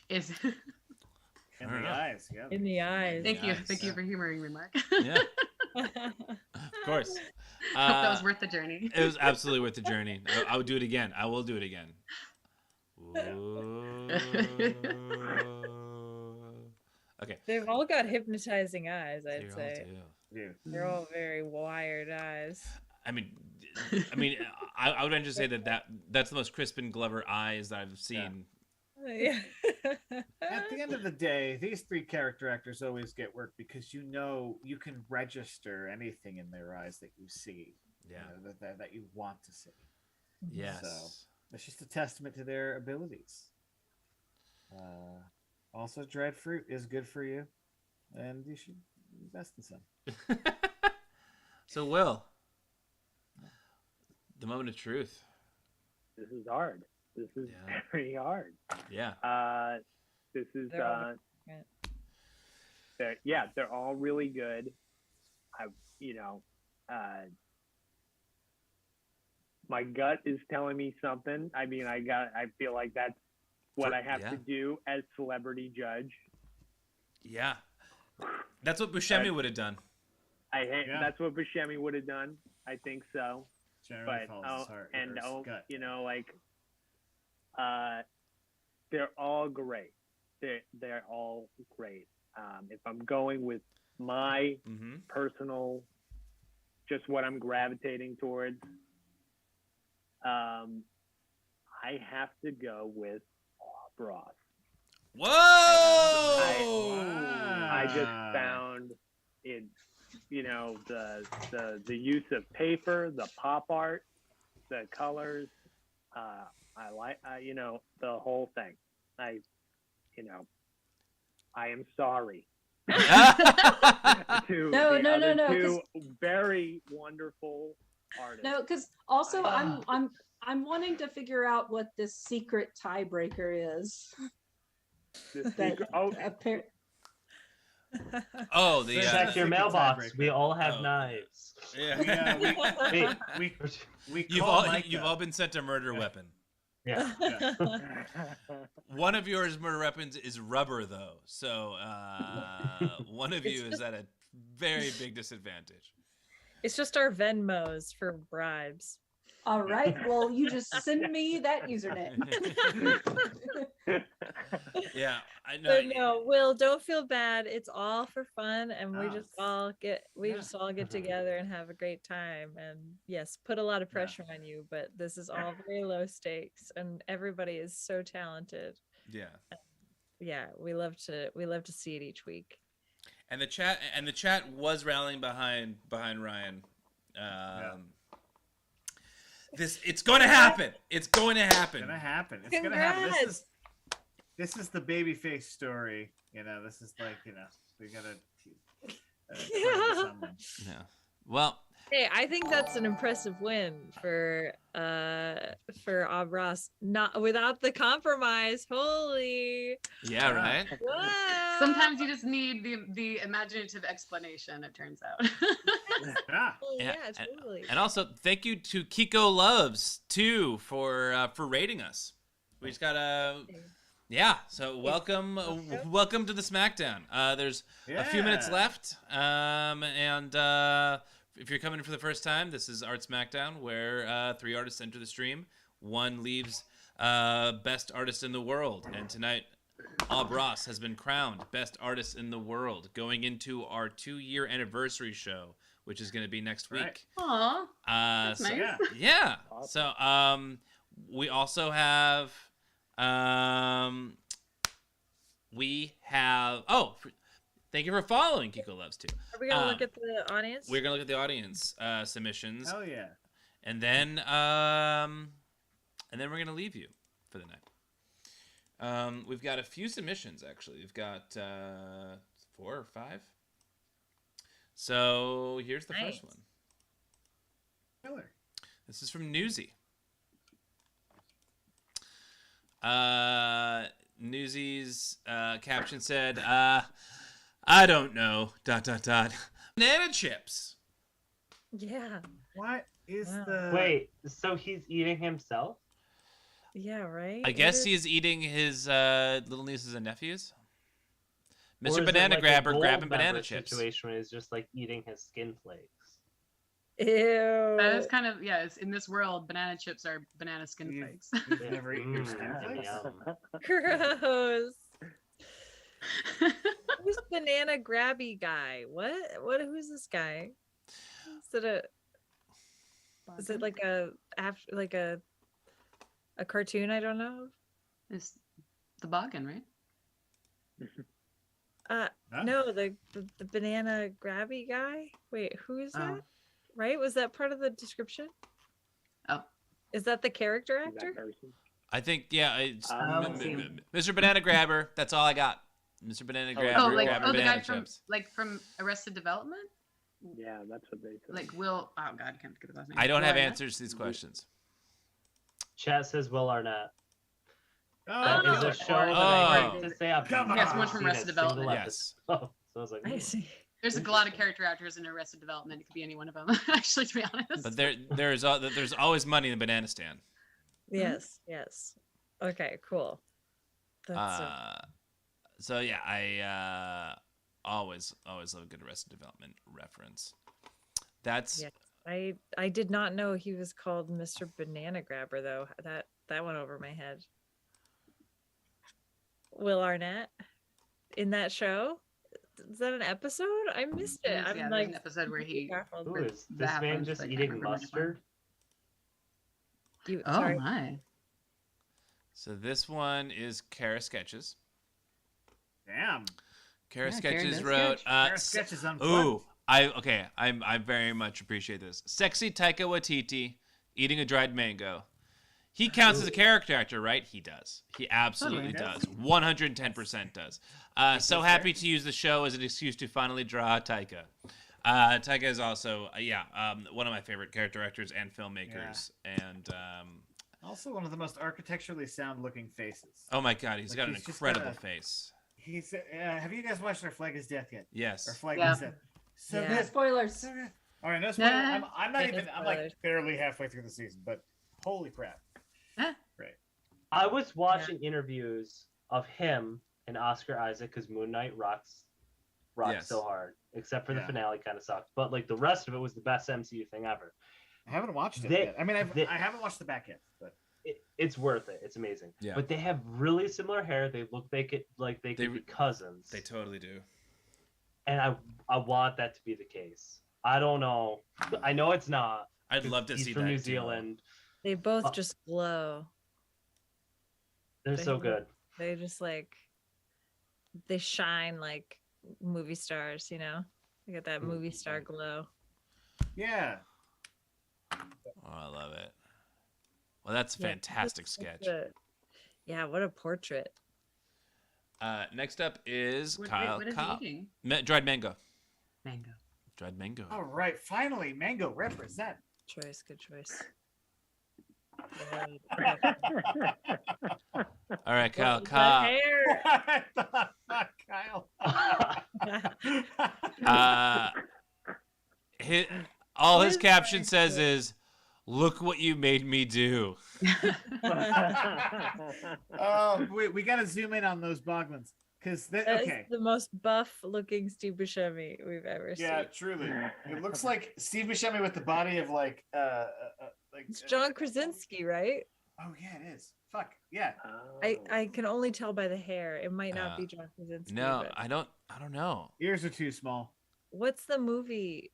Is in the eyes? Yeah. In the eyes. Thank you for humoring me, Mark. Yeah. Of course. Hope that was worth the journey. It was absolutely worth the journey. I would do it again. I will do it again. Okay. They've all got hypnotizing eyes, I'd say. Yeah. They're all very wired eyes. I would just say that's the most Crispin Glover eyes that I've seen. Yeah. At the end of the day, these three character actors always get work because you can register anything in their eyes that you see. Yeah. That you want to see. Yes. So it's just a testament to their abilities. Also, dried fruit is good for you, and you should invest in some. So, Will, the moment of truth. This is hard. This is very hard. Yeah. This is they're all really good. my gut is telling me something. I mean, I feel like that's what I have to do as celebrity judge. Yeah. That's what Buscemi would have done. That's what Buscemi would have done. I think so. Generally follows his heart, and gut. you know, like, they're all great. They're all great. If I'm going with my personal, just what I'm gravitating towards, I have to go with Ross. Whoa! I just found it, you know, the use of paper, the pop art, the colors. I like, you know, the whole thing. I am sorry. Two very wonderful artists. No, because also I'm wanting to figure out what this secret tiebreaker is. The secret, check your mailbox. We all have knives. Yeah. You've all been sent a murder weapon. Yeah. One of yours murder weapons is rubber, though. So one of you is at a very big disadvantage. It's just our Venmos for bribes. All right. Well, you just send me that username. Yeah, I know. But no, Will, don't feel bad. It's all for fun, and we just all get together and have a great time. And yes, put a lot of pressure on you, but this is all very low stakes, and everybody is so talented. Yeah, we love to see it each week. And the chat was rallying behind Ryan. It's going to happen. It's going to happen. It's going to happen. It's going to happen. This is the babyface story. You know, this is like, you know, we got to Yeah. Well, hey, I think that's an impressive win for Ross. Not without the compromise. Holy. Yeah, right. Whoa. Sometimes you just need the imaginative explanation, it turns out. Yeah, totally. And also, thank you to Kiko Loves too for rating us. We just got so welcome to the Smackdown. There's a few minutes left, and if you're coming in for the first time, this is Art Smackdown, where 3 artists enter the stream. One leaves best artist in the world, and tonight Ross has been crowned best artist in the world, going into our 2-year anniversary show, which is going to be next week. Aww. That's nice. Yeah. So we also have thank you for following Kiko Loves too. Are we gonna look at the audience? We're gonna look at the audience submissions. Hell yeah. And then we're gonna leave you for the night. We've got a few submissions actually. We've got 4 or 5. So here's the first one. Killer. This is from Newsy. Newsy's caption said, I don't know, ... Banana chips. Yeah. What is Wait, so he's eating himself? Yeah, right? I guess he is eating his little nieces and nephews. Mr. Or is Banana it like Grabber a grabbing Gold banana Member chips. situation where he's just like eating his skin flakes. Ew. That is kind of, it's in this world, banana chips are banana skin flakes. You've never eaten your skin flakes? Gross. Who's Banana Grabby guy? Who's this guy? Is it like a cartoon I don't know? It's the Boggin, right? No, the Banana Grabby guy. Wait, who is that? Right? Was that part of the description? Oh. Is that the character actor? I think, it's Mr. Banana Grabber. That's all I got. Mr. Banana Grabber. The banana guy chips. from Arrested Development? Yeah, that's what they said. Like Will, oh God, I can't get the last name. I don't have answers to these questions. Chat says Will Arnett. Oh, that is a show that I hate to say. Yeah, someone from Arrested Development. Yes. So I was like, I see. There's a lot of character actors in Arrested Development. It could be any one of them, actually, to be honest. But there's always money in the banana stand. Yes, yes. Okay, cool. That's So yeah, I always love a good Arrested Development reference. That's I did not know he was called Mr. Banana Grabber though. That went over my head. Will Arnett in that show? Is that an episode? I missed it. I'm there's like an episode where he. Who is this man just eating mustard? Oh sorry. my! So this one is Kara Sketches. Damn. Kara Yeah, Sketches Kara wrote. Kara Sketches unplugged. Ooh, I very much appreciate this. Sexy Taika Waititi eating a dried mango. He counts as a character actor, right? He does. He absolutely does. 110% does. So happy to use the show as an excuse to finally draw Taika. Taika is also, one of my favorite character actors and filmmakers. Yeah. And also one of the most architecturally sound looking faces. oh my God, he's got an incredible face. He's. Have you guys watched Our Flag Is Death yet? Yes. Our Flag Yeah. Is Death. So Yeah. good. No spoilers. So good. All right, no spoilers. Nah. I'm not No even. I'm spoilers. like barely halfway through the season, but holy crap! Great. I was watching interviews of him and Oscar Isaac because Moon Knight rocks Yes. so hard. Except for the Yeah. finale, kind of sucked. But like the rest of it was the best MCU thing ever. I haven't watched it They- yet. I mean, they- I haven't watched the back yet, but It's worth it. It's amazing. Yeah. But they have really similar hair. They look they could be cousins. They totally do. And I want that to be the case. I don't know. I know it's not. I'd love to He's see from that New too. Zealand. They both just glow. They're They so look- good. They just like they shine like movie stars, you know? They got that movie star glow. yeah. Oh, I love it. Well, that's a Yeah, fantastic that's sketch. Yeah, what a portrait. Next up is What, Kyle. what is Kyle. he eating? Dried mango. Mango. Dried mango. All right, finally, Mango represent. Choice, good choice. All right, Kyle. What was Kyle. that Kyle. All What his is caption dried says mango? is, "Look what you made me do." Oh, we got to zoom in on those Boglins. Because, That okay. is the most buff looking Steve Buscemi we've ever Yeah, seen. truly. It looks like Steve Buscemi with the body of like It's John Krasinski, right? Oh yeah, it is. Fuck yeah. I can only tell by the hair. It might not be John Krasinski. No, but I don't know. Ears are too small. what's the movie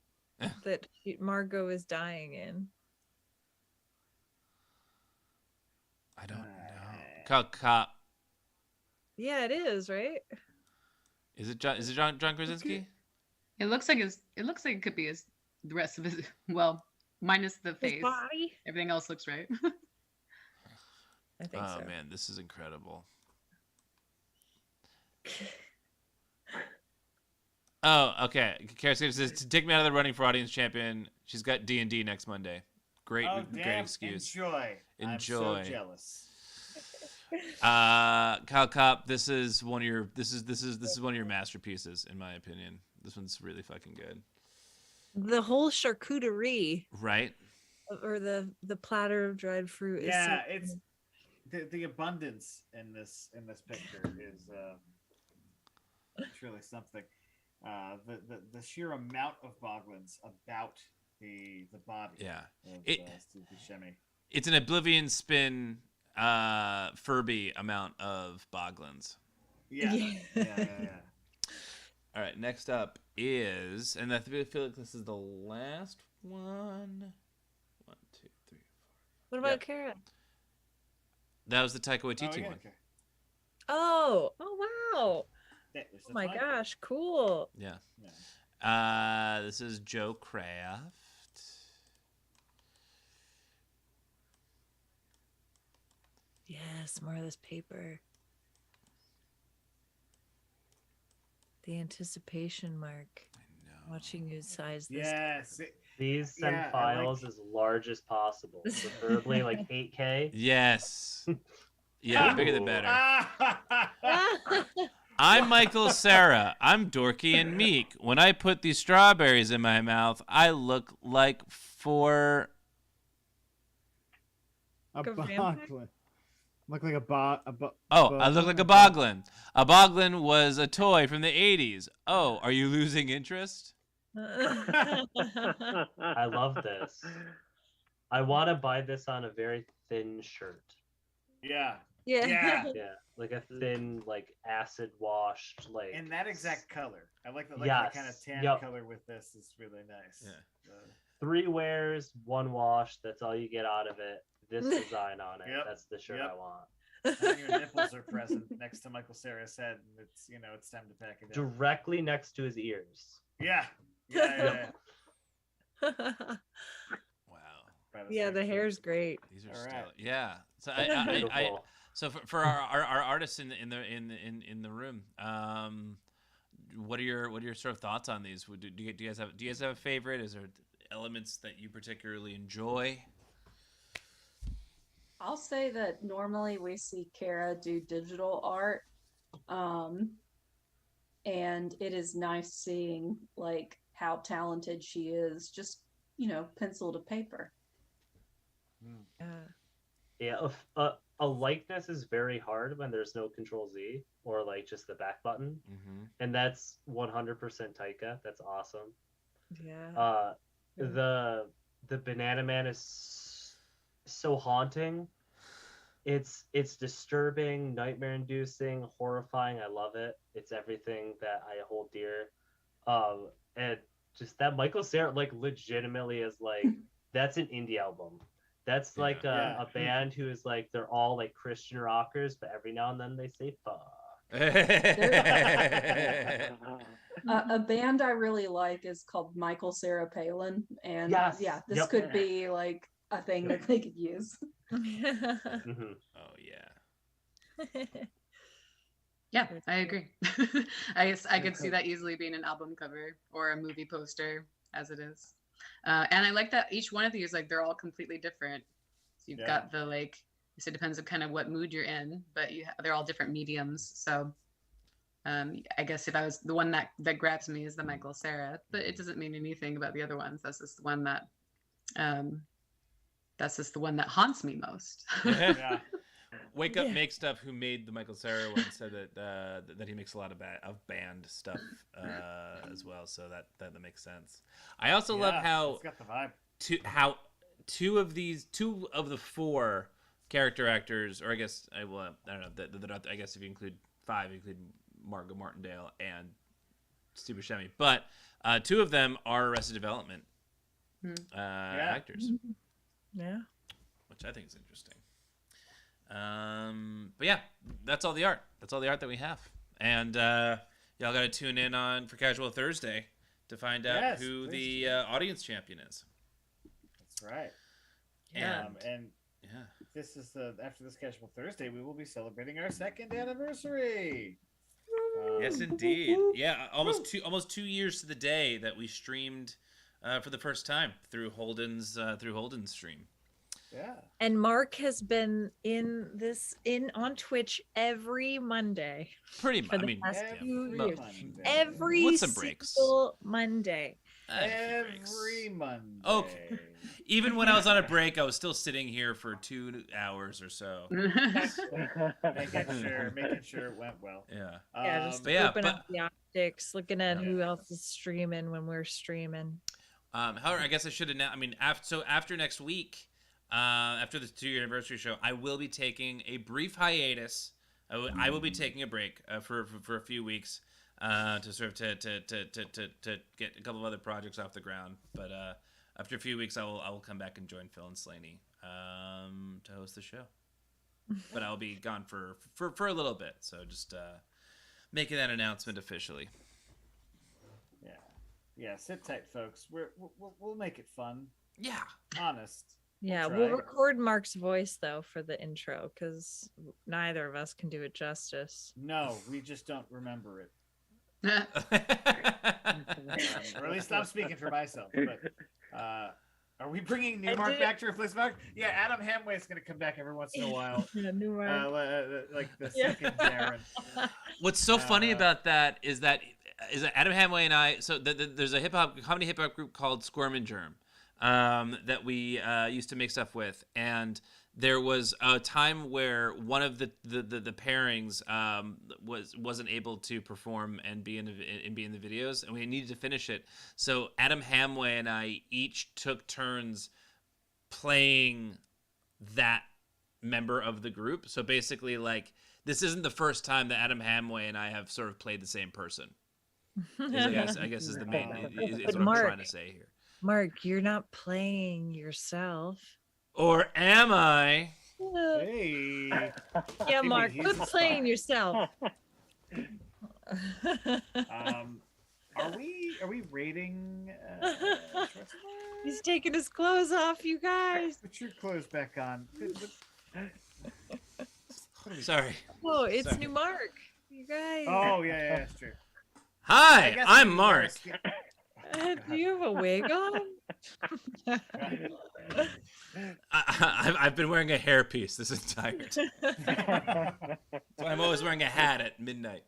that Margot is dying in? I don't know. Kyle, Kyle. Yeah, it is, right? Is it John Krasinski? It looks like it could be the rest of his minus the His face. body? Everything else looks right. I think Oh so. man, this is incredible. Oh, okay. Kara says to take me out of the running for audience champion. She's got D&D next Monday. Great, Oh, great damn. excuse. Enjoy. I'm Enjoy. so jealous. Kyle Kopp, this is one of your one of your masterpieces in my opinion. This one's really fucking good. The whole charcuterie, Right? or the platter of dried fruit. Yeah, is so it's the abundance in this picture is it's really something. The sheer amount of Boglins about the body. Yeah. Of, Steve Buscemi. It's an Oblivion spin Furby amount of Boglins. Yeah. Yeah. All right, next up is, and I feel like this is the last one. 1, 2, 3, 4. What about Yep. Kara? That was the Taika Waititi Oh, yeah, one. okay. Oh wow! Yeah, this is Oh my fine. gosh, cool. Yeah. Yeah. This is Joe Craft. Yes, more of this paper. The anticipation mark. I know. Watching you size this. Yes. Please send Yeah, I files as large as possible, preferably like 8K. Yes. Yeah, bigger the better. I'm Michael Cera. I'm dorky and meek. When I put these strawberries in my mouth, I look like A Like a vampire? boglin. Look like I look like a boglin. A boglin was a toy from the 80s. Oh, are you losing interest? I love this. I want to buy this on a very thin shirt. Yeah. Yeah. Yeah. Yeah, like a thin, like acid washed, like. In that exact color. I like the Yes. kind of tan Yep. color with this is really nice. Yeah. 3 wears, 1 wash. That's all you get out of it. This design on it. Yep. That's the shirt Yep. I want. And your nipples are present next to Michael Cera's head, and it's it's time to pack it down. Directly next to his ears. Yeah. Yeah. Wow. Yeah, the hair's great. These are All still right. yeah. So Beautiful. so for our artists in the room, what are your sort of thoughts on these? Do you guys have a favorite? Is there elements that you particularly enjoy? I'll say that normally we see Kara do digital art. And it is nice seeing like how talented she is, just, pencil to paper. Yeah, a likeness is very hard when there's no Control Z or like just the back button, and that's 100% Taika. That's awesome. Yeah. The Banana Man is so haunting. It's disturbing, nightmare-inducing, horrifying. I love it. It's everything that I hold dear. And just that Michael Cera like legitimately is like that's an indie album. That's like a band who is like they're all like Christian rockers, but every now and then they say fuck. A band I really like is called Michael Cera Palin, and this could be like a thing that they could use. Mm-hmm. Oh yeah. Yeah, I agree. I guess I could see that easily being an album cover or a movie poster, as it is. And I like that each one of these, like, they're all completely different. So you've got the like, it depends on kind of what mood you're in, but they're all different mediums. So I guess if I was the one that grabs me is the Michael Cera, but it doesn't mean anything about the other ones. That's just the one that haunts me most. Yeah. Wake Up Make Stuff, who made the Michael Cera one, said that he makes a lot of band stuff as well, so that makes sense. I also love how it's got the vibe. Two of the 4 character actors, or I guess I don't know. I guess if you include 5, you include Margot Martindale and Steve Buscemi, but 2 of them are Arrested Development actors. Yeah, which I think is interesting. But yeah, that's all the art. That's all the art that we have. And y'all got to tune in for Casual Thursday to find out who the audience champion is. That's right. And this is after this Casual Thursday, we will be celebrating our 2nd anniversary. Yes, indeed. Yeah, almost 2 years to the day that we streamed for the first time through Holden's stream. Yeah. And Mark has been on Twitch every Monday. Pretty much. For the past few years. Monday. Every with some breaks. single Monday. Every Monday. Okay. Even when I was on a break, I was still sitting here for 2 hours or so. making sure it went well. Yeah. Just open up the optics, looking at who else is streaming when we're streaming. However, I guess I should announce. I mean, after next week. After the 2-year anniversary show, I will be taking a brief hiatus. I will be taking a break for a few weeks to sort of to get a couple of other projects off the ground. But after a few weeks, I will come back and join Phil and Slaney to host the show. But I'll be gone for a little bit, so just making that announcement officially. Yeah. Sit tight, folks. We'll make it fun. Yeah. Honest. Yeah, we'll record Mark's voice though for the intro because neither of us can do it justice. No, we just don't remember it. Or at least I'm speaking for myself. But Are we bringing I Newmark did- back to replace Mark? Yeah, Adam Hamway's gonna come back every once in a while. Yeah, Newmark. Like the Yeah. second Darren. What's so funny Uh, about that is that Adam Hamway and I. So there's a comedy hip hop group called Squirm and Germ that we used to make stuff with, and there was a time where one of the pairings wasn't able to perform and be in the videos, and we needed to finish it. So Adam Hamway and I each took turns playing that member of the group. So basically, like, this isn't the first time that Adam Hamway and I have sort of played the same person. I guess is the main is what Mark. I'm trying to say here. Mark, you're not playing yourself. Or am I? Hey. Yeah, Mark, he's quit the playing star. yourself. Are we rating? Schwarzenegger? He's taking his clothes off, you guys. Put your clothes back on. Sorry. Oh, it's Sorry. New Mark. You guys. Oh yeah, that's true. I Hi, guess I'm we Mark. Do you have a wig on? I've been wearing a hairpiece this entire time. So I'm always wearing a hat at midnight.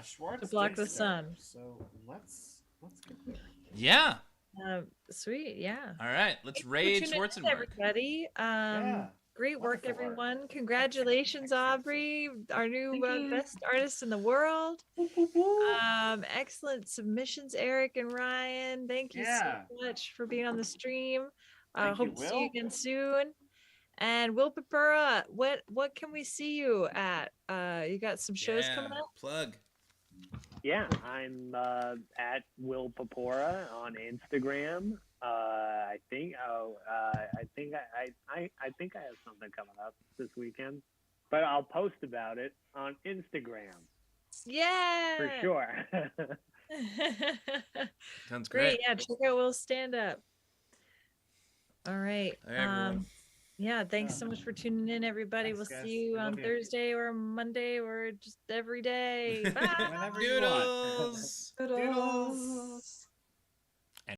Schwartz To block did the start, sun. So let's get there. Yeah. Sweet, yeah. All right. Let's Thanks for raid tuning in, Schwarzenberg. everybody. Yeah. Great work, Wonderful work. everyone. Congratulations, Aubrey, our new Thank you. best artist in the world. Excellent submissions, Eric and Ryan. Thank you Yeah. so much for being on the stream. Thank you, Hope to see you Will. again soon. And Will Purpura, what can we see you at? You got some shows coming up? Plug. Yeah, I'm at Will Purpura on Instagram. I think I have something coming up this weekend, but I'll post about it on Instagram Yeah. for sure. Sounds Great. great. Yeah, check out Will's stand up. All right. All right, everyone. Yeah, thanks so much for tuning in, everybody. Thanks, We'll guys. see you We on love you. Thursday or Monday or just every day. Bye. Whenever you want. Doodles. Doodles.